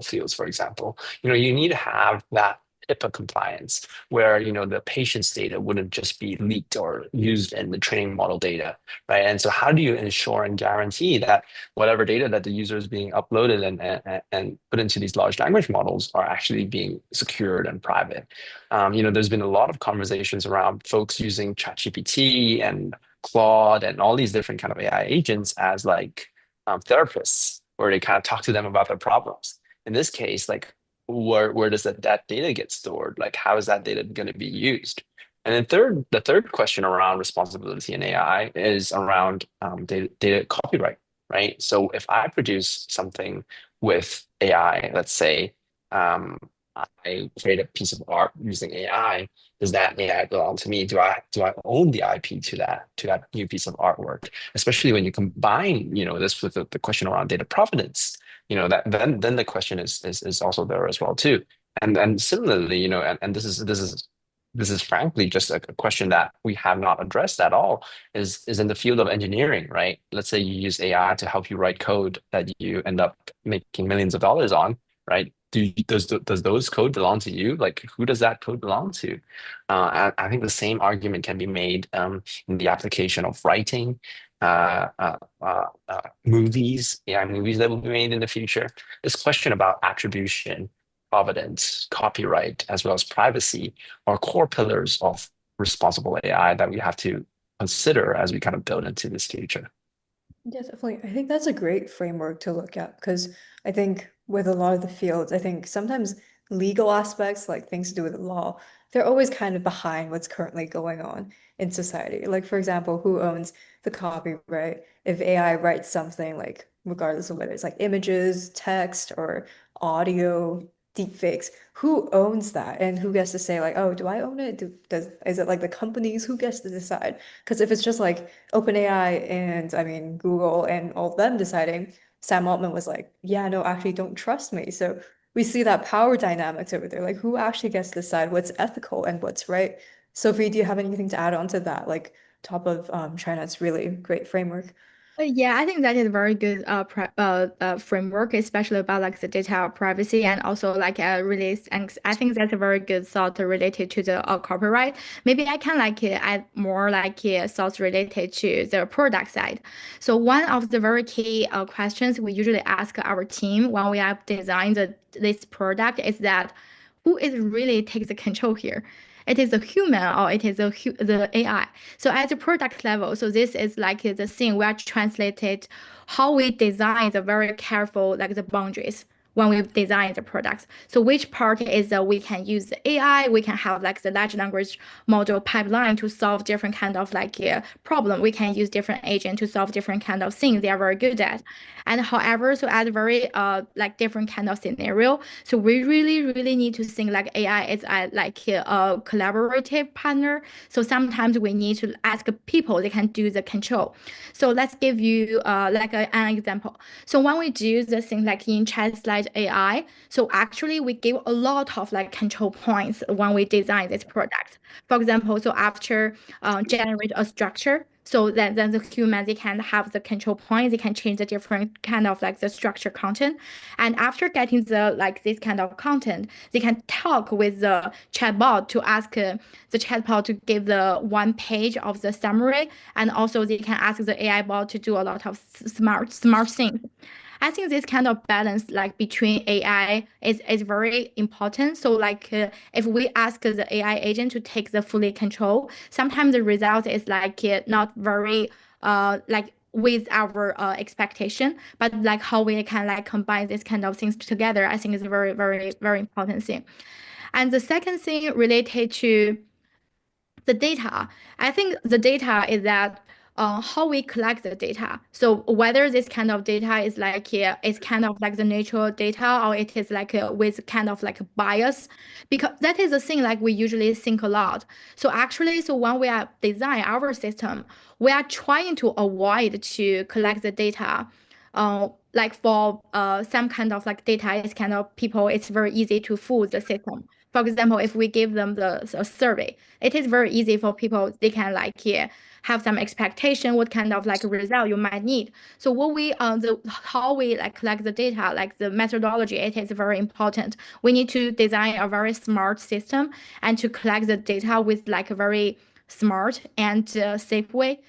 fields, for example, you need to have that HIPAA compliance where the patient's data wouldn't just be leaked or used in the training model data, right? And so how do you ensure and guarantee that whatever data that the user is being uploaded and put into these large language models are actually being secured and private? There's been a lot of conversations around folks using ChatGPT and Claude and all these different kind of AI agents as like therapists, where they kind of talk to them about their problems. In this case, like where does that data get stored? Like how is that data going to be used? And then the third question around responsibility in AI is around data copyright, right? So if I produce something with AI, let's say I create a piece of art using AI, does that AI belong to me? Do I own the IP to that new piece of artwork? Especially when you combine, this with the question around data provenance, that then the question is also there as well too. And similarly, and this is frankly just a question that we have not addressed at all, is in the field of engineering, right? Let's say you use AI to help you write code that you end up making millions of dollars on, right? Does those code belong to you? Like, who does that code belong to? I think the same argument can be made in the application of writing, movies, AI movies that will be made in the future. This question about attribution, provenance, copyright, as well as privacy are core pillars of responsible AI that we have to consider as we kind of build into this future. Yeah, definitely. I think that's a great framework to look at because I think with a lot of the fields, I think sometimes legal aspects, like things to do with the law, they're always kind of behind what's currently going on in society. Like, for example, who owns the copyright? If AI writes something, like, regardless of whether it's like images, text, or audio, deepfakes, who owns that? And who gets to say, like, oh, do I own it? Is it like the companies? Who gets to decide? Because if it's just like OpenAI and I mean Google and all of them deciding, Sam Altman was like, yeah, no, actually don't trust me. So we see that power dynamics over there. Like who actually gets to decide what's ethical and what's right? Sophie, do you have anything to add on to that? Like top of China's really great framework. Yeah, I think that is a very good framework, especially about like the data privacy and also like release. And I think that's a very good thought related to the copyright. Maybe I can like add more like thoughts related to the product side. So one of the very key questions we usually ask our team when we are designing this product is that who is really takes the control here? It is a human or it is the AI. So at the product level, so this is like the thing we are translated how we design the very careful like the boundaries when we design the products. So which part is we can use the AI, we can have like the large language model pipeline to solve different kind of like problem. We can use different agent to solve different kind of things they are very good at. And however, so at very like different kind of scenario, so we really need to think like AI is like a collaborative partner. So sometimes we need to ask people they can do the control. So let's give you like an example. So when we do the thing like in Translate AI, so actually we give a lot of like control points when we design this product. For example, so after generate a structure, So that then the human, they can have the control point, they can change the different kind of like the structure content. And after getting the like this kind of content, they can talk with the chatbot to ask the chatbot to give the one page of the summary. And also they can ask the AI bot to do a lot of smart things. I think this kind of balance like between AI is very important. So like if we ask the AI agent to take the fully control, sometimes the result is like not very like with our expectation, but like how we can like combine this kind of things together, I think is a very, very, very important thing. And the second thing related to the data. I think the data is that how we collect the data. So whether this kind of data is like it's kind of like the natural data or it is like with kind of like a bias, because that is the thing like we usually think a lot. So actually, so when we are design our system, we are trying to avoid to collect the data. Like for some kind of like data, it's kind of people, it's very easy to fool the system. For example, if we give them the survey, it is very easy for people, they can like have some expectation what kind of like result you might need. So what we the how we like collect the data, like the methodology, it is very important. We need to design a very smart system and to collect the data with like a very smart and safe way.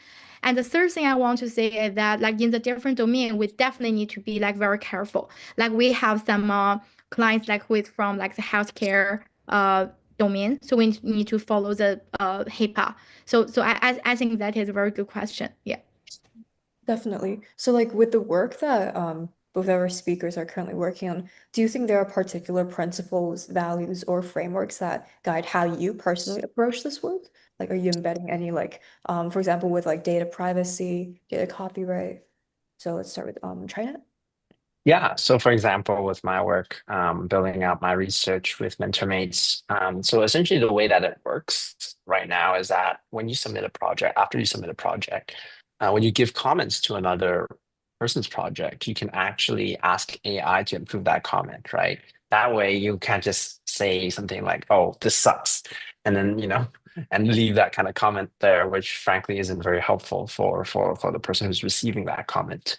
And the third thing I want to say is that like in the different domain, we definitely need to be like very careful. Like we have some clients like with from like the healthcare domain, so we need to follow the HIPAA. So I think that is a very good question. Yeah. Definitely. So like with the work that both our speakers are currently working on, do you think there are particular principles, values, or frameworks that guide how you personally approach this work? Like are you embedding any like for example with like data privacy, data copyright? So let's start with Trinet. Yeah, so for example, with my work, building out my research with mentormates, so essentially the way that it works right now is that when you submit a project, after you submit a project, when you give comments to another person's project, you can actually ask AI to improve that comment, right? That way you can't just say something like, "Oh, this sucks," and then and leave that kind of comment there, which frankly isn't very helpful for the person who's receiving that comment.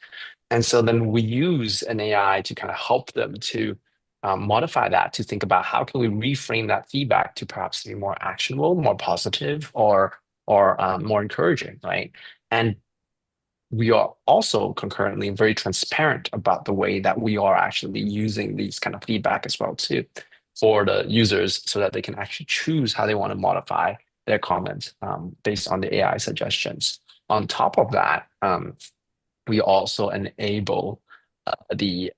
And so then we use an AI to kind of help them to modify that, to think about how can we reframe that feedback to perhaps be more actionable, more positive, or more encouraging, right? And we are also concurrently very transparent about the way that we are actually using these kind of feedback as well too for the users so that they can actually choose how they want to modify their comments based on the AI suggestions. On top of that, we also enable the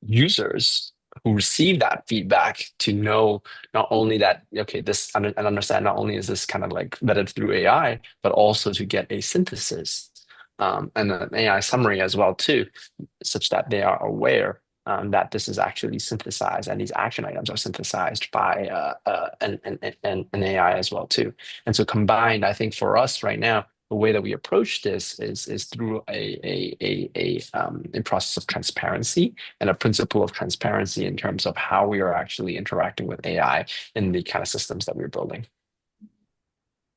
users who receive that feedback to know not only that, okay, and understand not only is this kind of like vetted through AI, but also to get a synthesis and an AI summary as well too, such that they are aware that this is actually synthesized and these action items are synthesized by an AI as well too. And so combined, I think for us right now, the way that we approach this is through a process of transparency and a principle of transparency in terms of how we are actually interacting with AI in the kind of systems that we're building.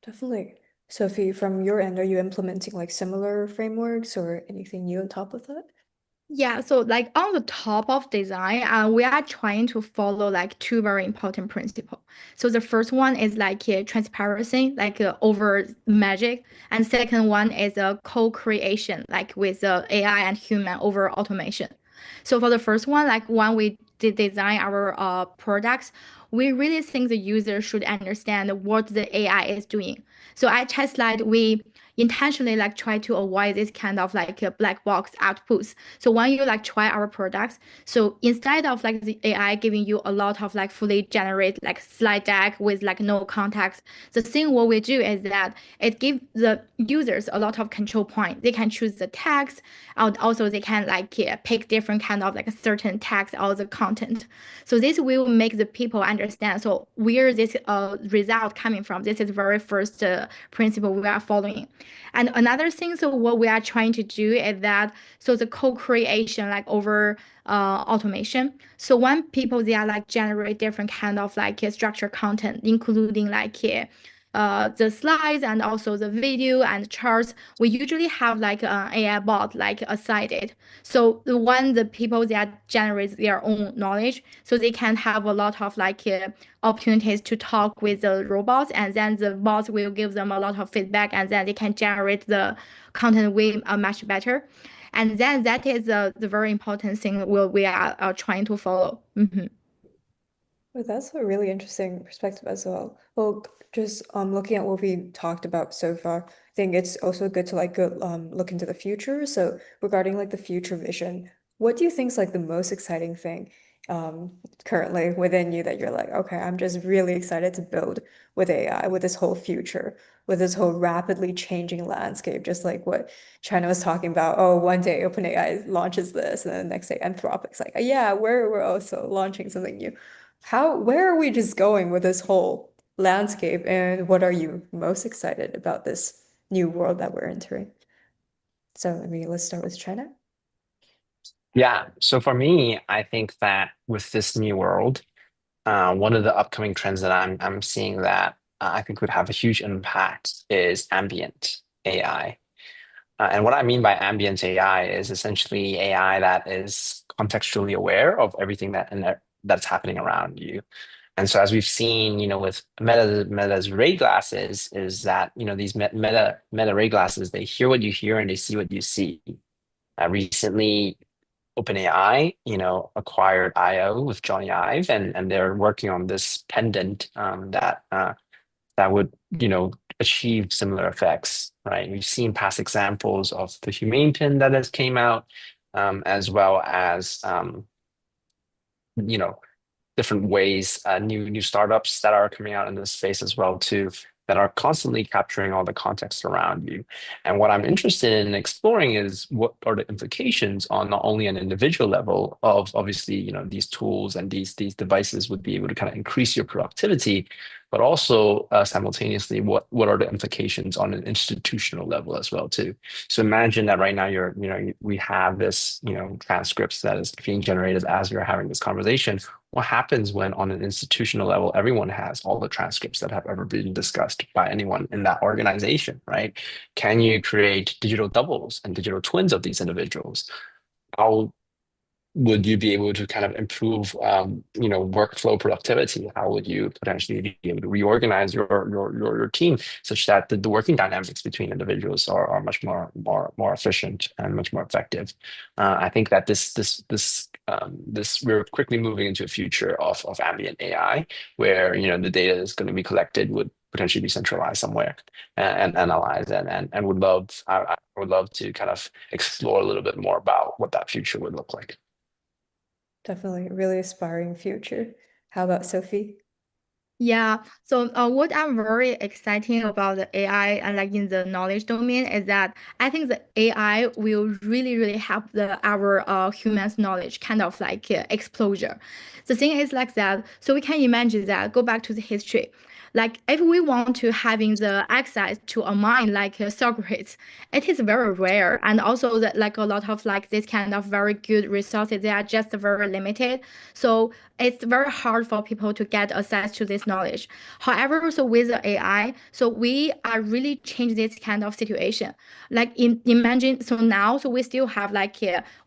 Definitely. Sophie, from your end, are you implementing like similar frameworks or anything new on top of that? Yeah, so like on the top of design, we are trying to follow like two very important principles. So the first one is like transparency, like over magic, and second one is a co-creation, like with AI and human over automation. So for the first one, like when we did design our products, we really think the user should understand what the AI is doing. So at Chesslight, we intentionally like try to avoid this kind of like black box outputs. So when you like try our products, so instead of like the AI giving you a lot of like fully generate like slide deck with like no context, the thing what we do is that it gives the users a lot of control point. They can choose the text, and also they can like pick different kind of like a certain text or the content. So this will make the people understand. So where this result coming from? This is very first principle we are following. And another thing, so what we are trying to do is that, so the co-creation like over automation. So when people, they are like generate different kind of like structured content, including like the slides and also the video and charts, we usually have like an AI bot like aside it. So when the people that generate their own knowledge, so they can have a lot of like opportunities to talk with the robots, and then the bots will give them a lot of feedback, and then they can generate the content way much better. And then that is the very important thing we are trying to follow. Well, that's a really interesting perspective as well. Well, just looking at what we talked about so far, I think it's also good to like go look into the future. So regarding like the future vision, what do you think is like the most exciting thing currently within you that you're like, okay, I'm just really excited to build with AI, with this whole future, with this whole rapidly changing landscape, just like what China was talking about. Oh, one day OpenAI launches this, and then the next day Anthropic's like, yeah, we're also launching something new. Where are we just going with this whole landscape, and what are you most excited about this new world that we're entering? So, I mean, let's start with China. Yeah. So for me, I think that with this new world, one of the upcoming trends that I'm seeing that I think would have a huge impact is ambient AI. And what I mean by ambient AI is essentially AI that is contextually aware of everything that's happening around you. And so, as we've seen, with Meta's Ray glasses, is that these Meta Ray glasses, they hear what you hear and they see what you see. Recently, OpenAI, acquired IO with Johnny Ive, and they're working on this pendant that would, achieve similar effects, right? We've seen past examples of the Humane Pin that has came out, as well as, you know, different ways, new startups that are coming out in this space as well too, that are constantly capturing all the context around you. And what I'm interested in exploring is what are the implications on not only an individual level of obviously, these tools and these devices would be able to kind of increase your productivity, but also simultaneously, what are the implications on an institutional level as well too. So imagine that right now we have this, transcripts that is being generated as you're having this conversation. What happens when on an institutional level, everyone has all the transcripts that have ever been discussed by anyone in that organization, right? Can you create digital doubles and digital twins of these individuals? How would you be able to kind of improve, workflow productivity? How would you potentially be able to reorganize your team such that the working dynamics between individuals are much more efficient and much more effective? I think that this we're quickly moving into a future of ambient AI, where the data is going to be collected would potentially be centralized somewhere and analyzed, and I would love to kind of explore a little bit more about what that future would look like. Definitely a really aspiring future. How about Sophie? Yeah, so what I'm very exciting about the AI and like in the knowledge domain is that I think the AI will really help our humans knowledge kind of like exposure. The thing is like that, so we can imagine that go back to the history. Like if we want to having the access to a mind like Socrates, it is very rare, and also that like a lot of like this kind of very good resources, they are just very limited. So it's very hard for people to get access to this knowledge. However, so with the AI, so we are really change this kind of situation. Like imagine, so now, so we still have like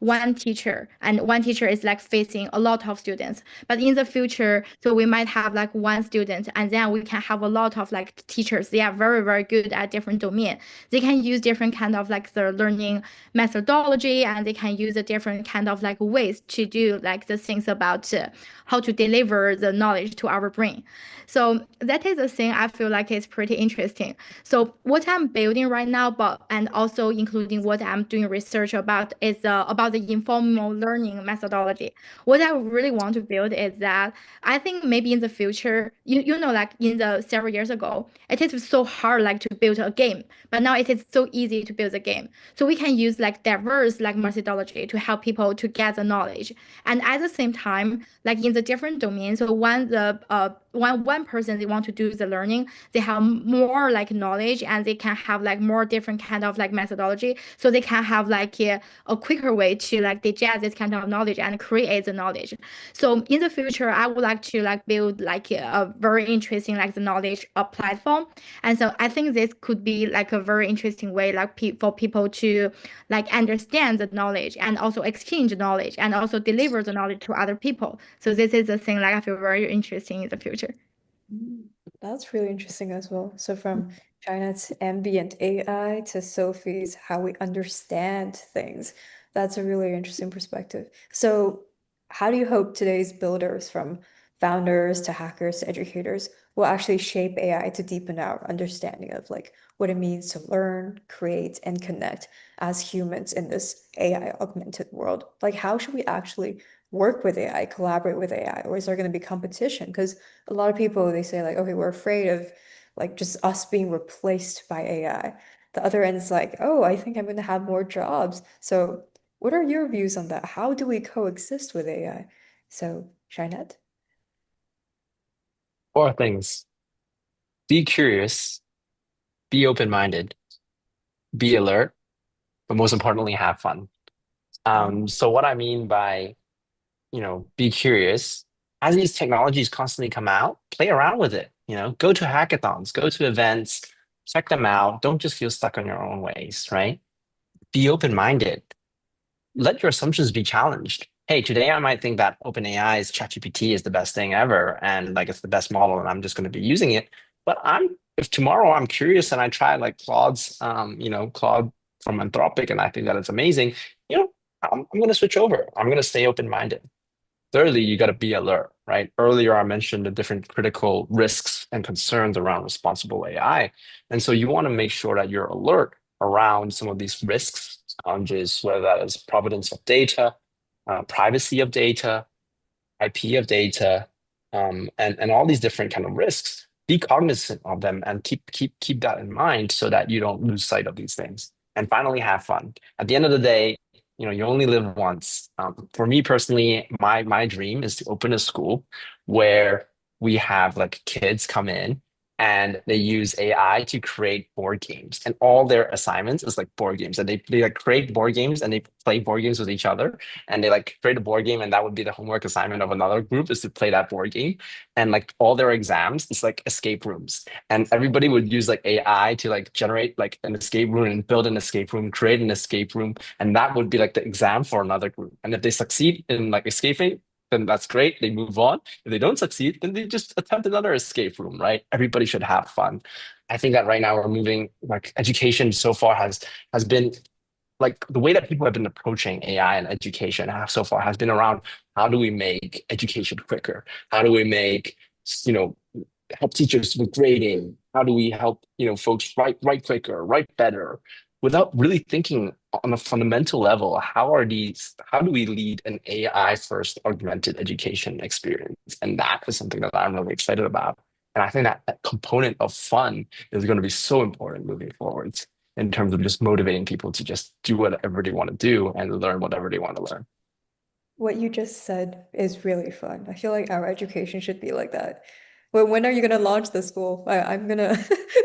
one teacher, and one teacher is like facing a lot of students. But in the future, so we might have like one student, and then we can have a lot of like teachers. They are very good at different domain. They can use different kind of like the learning methodology, and they can use a different kind of like ways to do like the things about how to deliver the knowledge to our brain. So that is a thing I feel like is pretty interesting. So what I'm building right now, but and also including what I'm doing research about is about the informal learning methodology. What I really want to build is that I think maybe in the future, like in the several years ago, it is so hard like to build a game, but now it is so easy to build a game. So we can use like diverse like methodology to help people to get the knowledge, and at the same time, like in the different domains. So when the one person they want to do the learning, they have more like knowledge and they can have like more different kind of like methodology, so they can have like a quicker way to like digest this kind of knowledge and create the knowledge. So in the future, I would like to like build like a very interesting like the knowledge platform. And so I think this could be like a very interesting way like for people to like understand the knowledge and also exchange knowledge and also deliver the knowledge to other people. So this is the thing like I feel very interesting in the future. That's really interesting as well. So from China's ambient AI to Sophie's how we understand things, that's a really interesting perspective. So how do you hope today's builders, from founders to hackers to educators, will actually shape AI to deepen our understanding of like what it means to learn, create, and connect as humans in this AI augmented world? Like how should we actually work with AI, collaborate with AI, or is there going to be competition? Because a lot of people they say like, okay, we're afraid of like just us being replaced by AI. The other end is like, oh, I think I'm going to have more jobs. So what are your views on that? How do we coexist with AI? So, Shinette? Four things: be curious, be open-minded, be alert, but most importantly, have fun. So what I mean by, be curious, as these technologies constantly come out, play around with it. Go to hackathons, go to events, check them out. Don't just feel stuck on your own ways, right? Be open-minded. Let your assumptions be challenged. Hey, today I might think that OpenAI's ChatGPT is the best thing ever, and like it's the best model, and I'm just going to be using it. But if tomorrow I'm curious and I try like Claude from Anthropic, and I think that it's amazing, I'm going to switch over. I'm going to stay open-minded. Thirdly, you got to be alert, right? Earlier, I mentioned the different critical risks and concerns around responsible AI. And so you want to make sure that you're alert around some of these risks, challenges, whether that is provenance of data, privacy of data, IP of data, and all these different kind of risks. Be cognizant of them and keep that in mind so that you don't lose sight of these things. And finally, have fun. At the end of the day, you only live once. For me personally, my dream is to open a school where we have like kids come in and they use AI to create board games, and all their assignments is like board games, and they like create board games and they play board games with each other, and they like create a board game, and that would be the homework assignment of another group is to play that board game, and like all their exams is like escape rooms, and everybody would use like AI to like generate like an escape room and build an escape room, create an escape room, and that would be like the exam for another group. And if they succeed in like escaping, then that's great. They move on. If they don't succeed, then they just attempt another escape room, right? Everybody should have fun. I think that right now we're moving like education so far has been like the way that people have been approaching AI and education so far has been around how do we make education quicker? How do we make, you know, help teachers with grading? How do we help, folks write quicker, write better, without really thinking on a fundamental level, how do we lead an AI first augmented education experience? And that is something that I'm really excited about. And I think that component of fun is going to be so important moving forwards in terms of just motivating people to just do whatever they want to do and learn whatever they want to learn. What you just said is really fun. I feel like our education should be like that. Well, when are you gonna launch the school? I'm gonna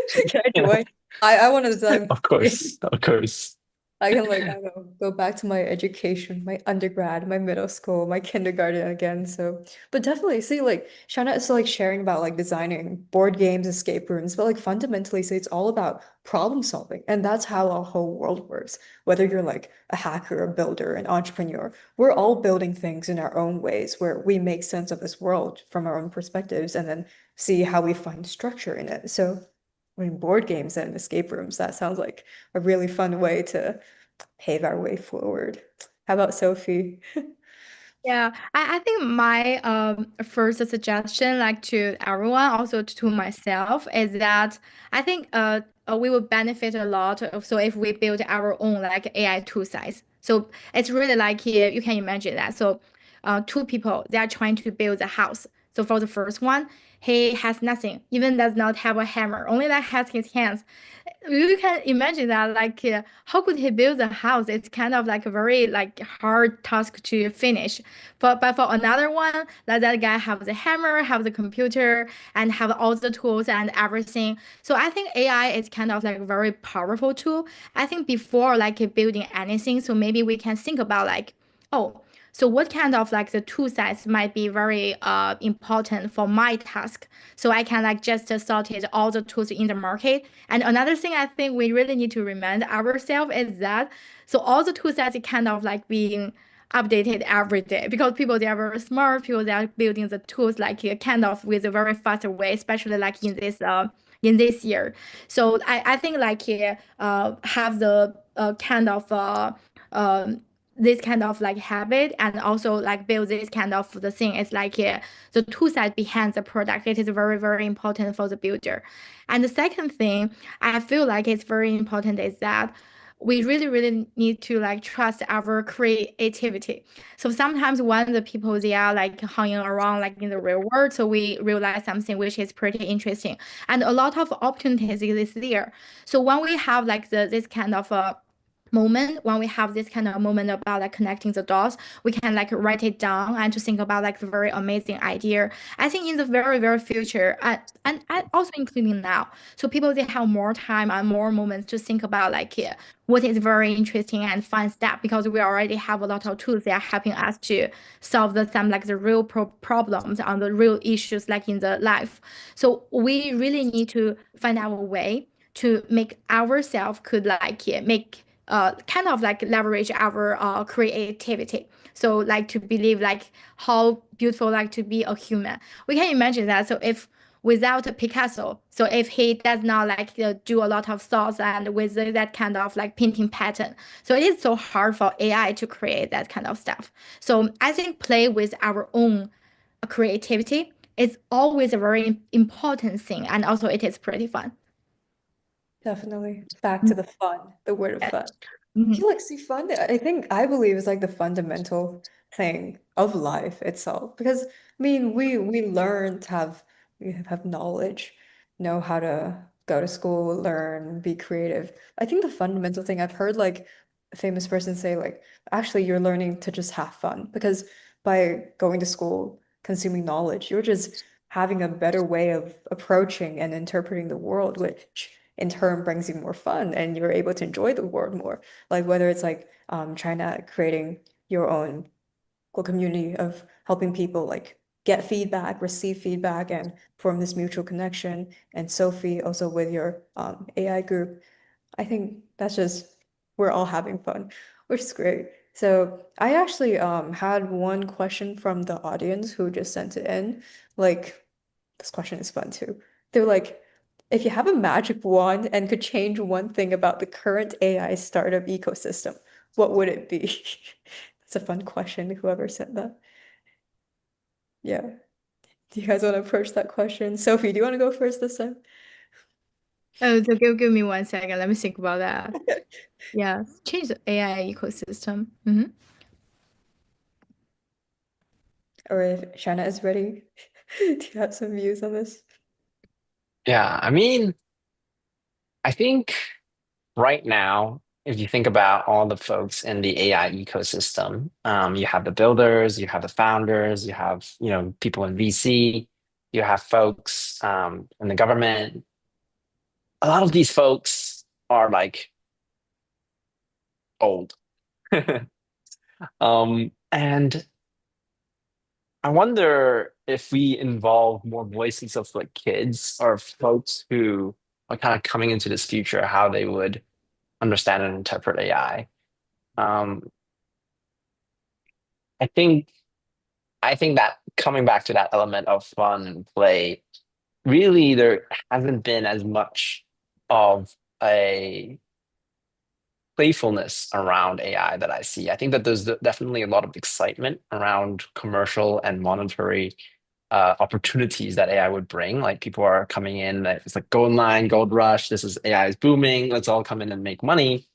can I join? I want to design. Of course, of course. I can like I don't know, go back to my education, my undergrad, my middle school, my kindergarten again. So, but definitely see like Shauna is like sharing about like designing board games, escape rooms, but like fundamentally, so it's all about problem solving, and that's how our whole world works. Whether you're like a hacker, a builder, an entrepreneur, we're all building things in our own ways where we make sense of this world from our own perspectives, and then see how we find structure in it. So. I mean, board games and escape rooms, that sounds like a really fun way to pave our way forward. How about Sophie? Yeah, I think my first suggestion, like to everyone, also to myself, is that I think we will benefit a lot of, so if we build our own like AI tool size. So it's really like here you can imagine that. So two people they are trying to build a house. So for the first one, he has nothing, even does not have a hammer, only that has his hands. You can imagine that, like, how could he build a house? It's kind of like a very like hard task to finish. But for another one, like that guy have the hammer, have the computer, and have all the tools and everything. So I think AI is kind of like a very powerful tool. I think before like building anything, so maybe we can think about like, oh, so what kind of like the tool sets might be very important for my task, so I can like just sort it all the tools in the market. And another thing I think we really need to remind ourselves is that so all the tool sets kind of like being updated every day, because people they are very smart, people they are building the tools like kind of with a very fast way, especially like in this year. So I think like have the kind of this kind of like habit, and also like build this kind of the thing. It's like the tool set behind the product. It is very, very important for the builder. And the second thing I feel like it's very important is that we really, really need to like trust our creativity. So sometimes when the people they are like hanging around like in the real world, so we realize something which is pretty interesting, and a lot of opportunities is there. So when we have like this kind of moment, when we have this kind of moment about like connecting the dots, we can like write it down and to think about like the very amazing idea. I think in the very, very future, and also including now, so people they have more time and more moments to think about like what is very interesting and fun stuff, because we already have a lot of tools that are helping us to solve some like the real problems and the real issues like in the life. So we really need to find our way to make ourselves could like make kind of like leverage our creativity. So like to believe like how beautiful like to be a human. We can imagine that. So if without a Picasso, so if he does not like do a lot of thoughts and with that kind of like painting pattern, so it is so hard for AI to create that kind of stuff. So I think play with our own creativity is always a very important thing, and also it is pretty fun. Definitely. Back to the fun, the word of Yes. fun. I Mhm. feel like see fun, I believe is like the fundamental thing of life itself. Because I mean we learn to have knowledge, know how to go to school, learn, be creative. I think the fundamental thing I've heard like a famous person say like actually you're learning to just have fun because by going to school, consuming knowledge, you're just having a better way of approaching and interpreting the world, which in turn brings you more fun and you're able to enjoy the world more. Like whether it's like China creating your own local community of helping people like get feedback, receive feedback, and form this mutual connection. And Sophie also with your AI group. I think that's just we're all having fun, which is great. So I actually had one question from the audience who just sent it in. Like this question is fun too. They're like, if you have a magic wand and could change one thing about the current AI startup ecosystem, what would it be? That's a fun question, whoever said that. Yeah. Do you guys want to approach that question? Sophie, do you want to go first this time? Oh, so give me 1 second. Let me think about that. Yeah, change the AI ecosystem. Or if Shanna is ready, do you have some views on this? Yeah, I mean, I think right now, if you think about all the folks in the AI ecosystem, you have the builders, you have the founders, you have, people in VC, you have folks in the government. A lot of these folks are like old. And I wonder if we involve more voices of like kids or folks who are kind of coming into this future, how they would understand and interpret AI. Um, I think I think that coming back to that element of fun and play, really there hasn't been as much of a playfulness around AI that I see. I think that there's definitely a lot of excitement around commercial and monetary opportunities that AI would bring. Like people are coming in, it's like gold line, gold rush. This is AI is booming. Let's all come in and make money.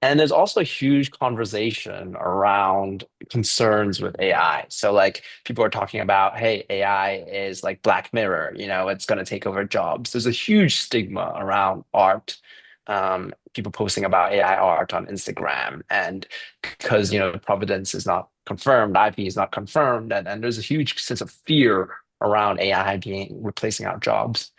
And there's also a huge conversation around concerns with AI. So like people are talking about, hey, AI is like Black Mirror, it's going to take over jobs. There's a huge stigma around art. People posting about AI art on Instagram, and because providence is not confirmed, IP is not confirmed, and there's a huge sense of fear around AI being replacing our jobs.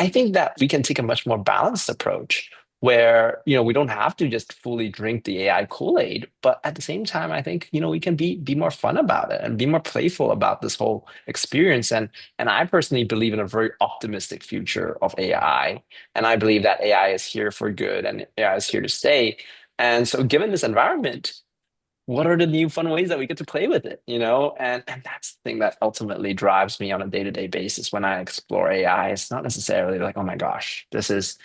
I think that we can take a much more balanced approach where, we don't have to just fully drink the AI Kool-Aid, but at the same time, I think, we can be more fun about it and be more playful about this whole experience. And I personally believe in a very optimistic future of AI. And I believe that AI is here for good and AI is here to stay. And so given this environment, what are the new fun ways that we get to play with it, and that's the thing that ultimately drives me on a day-to-day basis when I explore AI. It's not necessarily like, oh my gosh, this is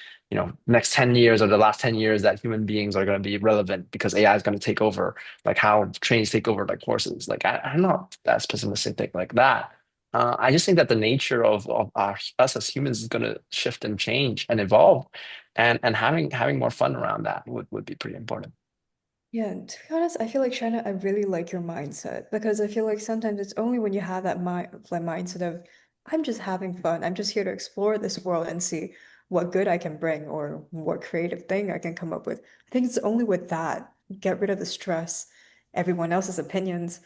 next 10 years or the last 10 years that human beings are going to be relevant because AI is going to take over, like how trains take over like horses. Like I'm not that pessimistic like that. I just think that the nature of us as humans is going to shift and change and evolve, and having more fun around that would be pretty important. Yeah, and to be honest, I feel like China, I really like your mindset because I feel like sometimes it's only when you have that mindset of I'm just having fun. I'm just here to explore this world and see what good I can bring or what creative thing I can come up with. I think it's only with that, get rid of the stress, everyone else's opinions,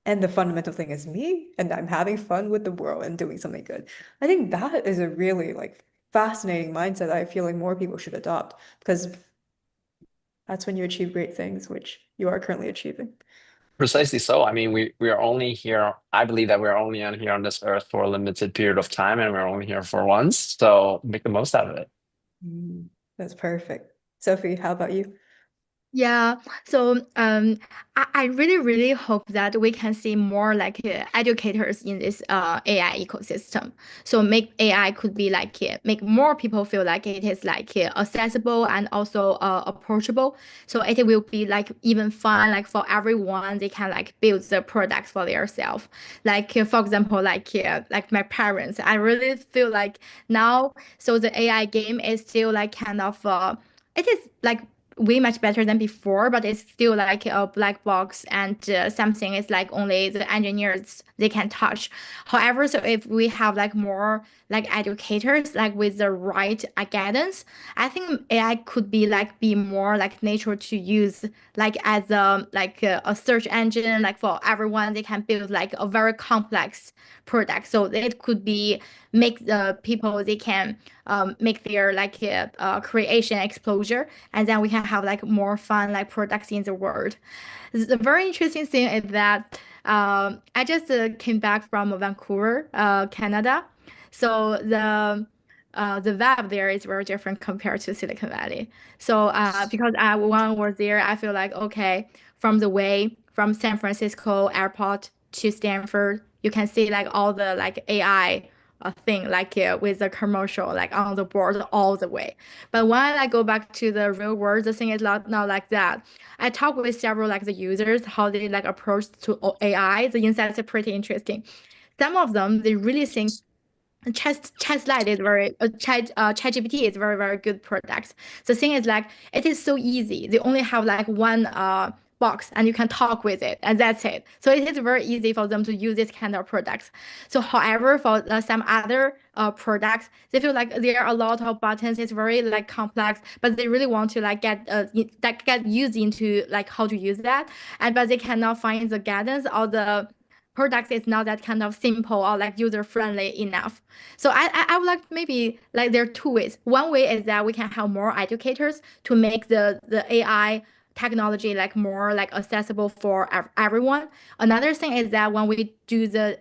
and the fundamental thing is me, and I'm having fun with the world and doing something good. I think that is a really like fascinating mindset that I feel like more people should adopt because that's when you achieve great things, which you are currently achieving. Precisely so. I mean, we are only here. I believe that we're only on here on this earth for a limited period of time, and we're only here for once. So make the most out of it. That's perfect. Sophie, how about you? Yeah, so I really, really hope that we can see more like educators in this AI ecosystem. So make AI could be like make more people feel like it is like accessible and also approachable. So it will be like even fun like for everyone. They can like build the products for themselves. Like for example, like my parents. I really feel like now so the AI game is still like kind of it is like way much better than before, but it's still like a black box and something is like only the engineers they can touch. However, so if we have like more like educators like with the right guidance, I think AI could be more like natural to use like as a search engine like for everyone. They can build like a very complex product. So it could be make the people they can make their like creation exposure, and then we can have like more fun like products in the world. The very interesting thing is that I just came back from Vancouver, Canada. So the vibe there is very different compared to Silicon Valley. So because when I was there, I feel like okay, from the way from San Francisco airport to Stanford, you can see like all the like AI thing like with the commercial like on the board all the way. But when I go back to the real world, the thing is not like that. I talk with several like the users how they like approach to AI. The insights are pretty interesting. Some of them they really think ChatGPT is ChatGPT is very good product. The thing is like it is so easy. They only have like one box and you can talk with it and that's it. So it is very easy for them to use this kind of products. So however, for some other products, they feel like there are a lot of buttons. It's very like complex, but they really want to like get used into like how to use that, and but they cannot find the guidance or the product is not that kind of simple or like user friendly enough. So I would like maybe like there are two ways. One way is that we can have more educators to make the AI technology like more like accessible for everyone. Another thing is that when we do the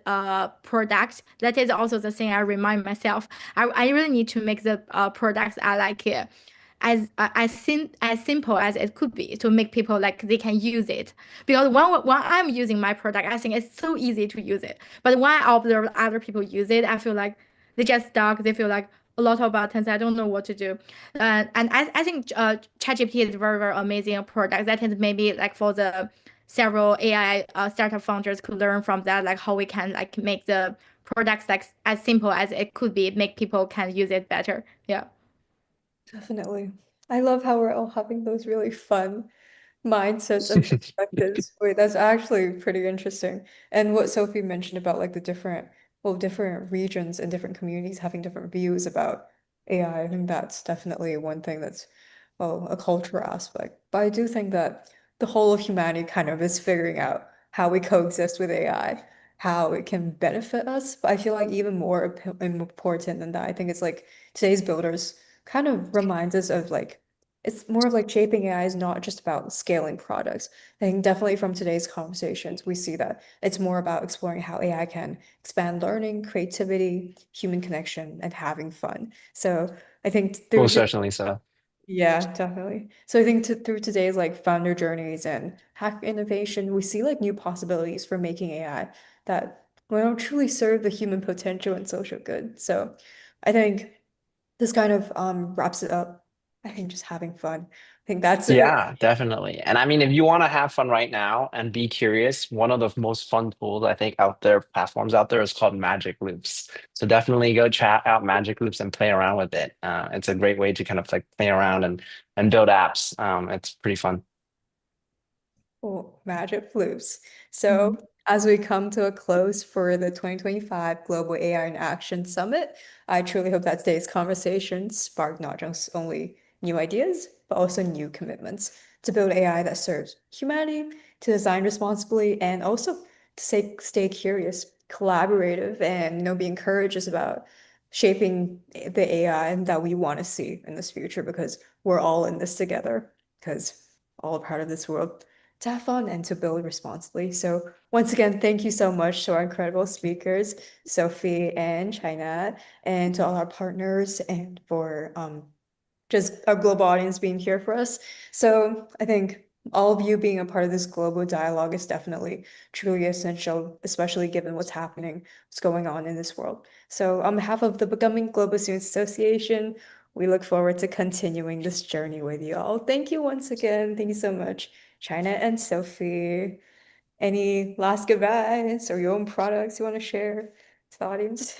product, that is also the thing I remind myself. I really need to make the products I like as simple as it could be to make people like they can use it. Because when I'm using my product, I think it's so easy to use it. But when I observe other people use it, I feel like they just stuck. They feel like a lot of buttons. I don't know what to do. And I think ChatGPT is very amazing product. That is maybe like for the several AI startup founders could learn from that, like how we can like make the products like as simple as it could be, make people can use it better. Yeah. Definitely. I love how we're all having those really fun mindsets and perspectives. Wait, that's actually pretty interesting. And what Sophie mentioned about like the different regions and different communities having different views about AI, think that's definitely one thing that's, well, a cultural aspect. But I do think that the whole of humanity kind of is figuring out how we coexist with AI, how it can benefit us. But I feel like even more important than that, I think it's like today's builders kind of reminds us of like it's more of like shaping AI is not just about scaling products. I think definitely from today's conversations, we see that it's more about exploring how AI can expand learning, creativity, human connection, and having fun. So I think through Most certainly so. yeah, definitely. So I think through today's like founder journeys and hack innovation, we see like new possibilities for making AI that will truly serve the human potential and social good. So I think this kind of wraps it up. I think just having fun. I think that's it. Yeah, definitely. And I mean, if you want to have fun right now and be curious, one of the most fun tools I think out there, platforms out there, is called Magic Loops. So definitely go chat out Magic Loops and play around with it. It's a great way to kind of like play around and build apps. It's pretty fun. Cool. Magic flutes. So, Mhm. as we come to a close for the 2025 Global AI in Action Summit, I truly hope that today's conversation sparked not just only new ideas, but also new commitments to build AI that serves humanity, to design responsibly, and also to stay curious, collaborative, and be encouraged about shaping the AI that we want to see in this future because we're all in this together, because all a part of this world to have fun and to build responsibly. So once again, thank you so much to our incredible speakers, Sophie and China, and to all our partners and for just our global audience being here for us. So I think all of you being a part of this global dialogue is definitely truly essential, especially given what's going on in this world. So on behalf of the Becoming Global Students Association, we look forward to continuing this journey with you all. Thank you once again. Thank you so much, China and Sophie. Any last goodbyes or your own products you want to share to the audience?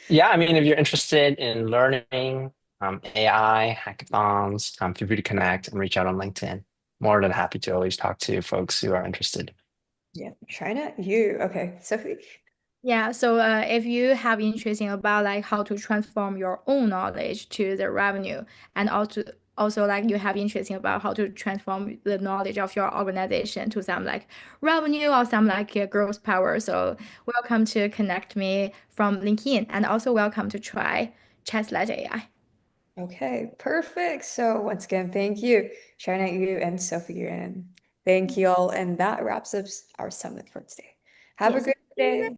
Yeah, I mean, if you're interested in learning AI, hackathons, feel free to connect and reach out on LinkedIn. More than happy to always talk to folks who are interested. Yeah, China, you. Okay, Sophie. Yeah, so if you have interest in about like how to transform your own knowledge to the revenue, and also like you have interest in about how to transform the knowledge of your organization to some like revenue or some like growth power. So welcome to connect me from LinkedIn, and also welcome to try Chat AI. Okay, perfect. So once again, thank you, China, you, and Sophie, and thank you all. And that wraps up our summit for today. Have a Yes. great day.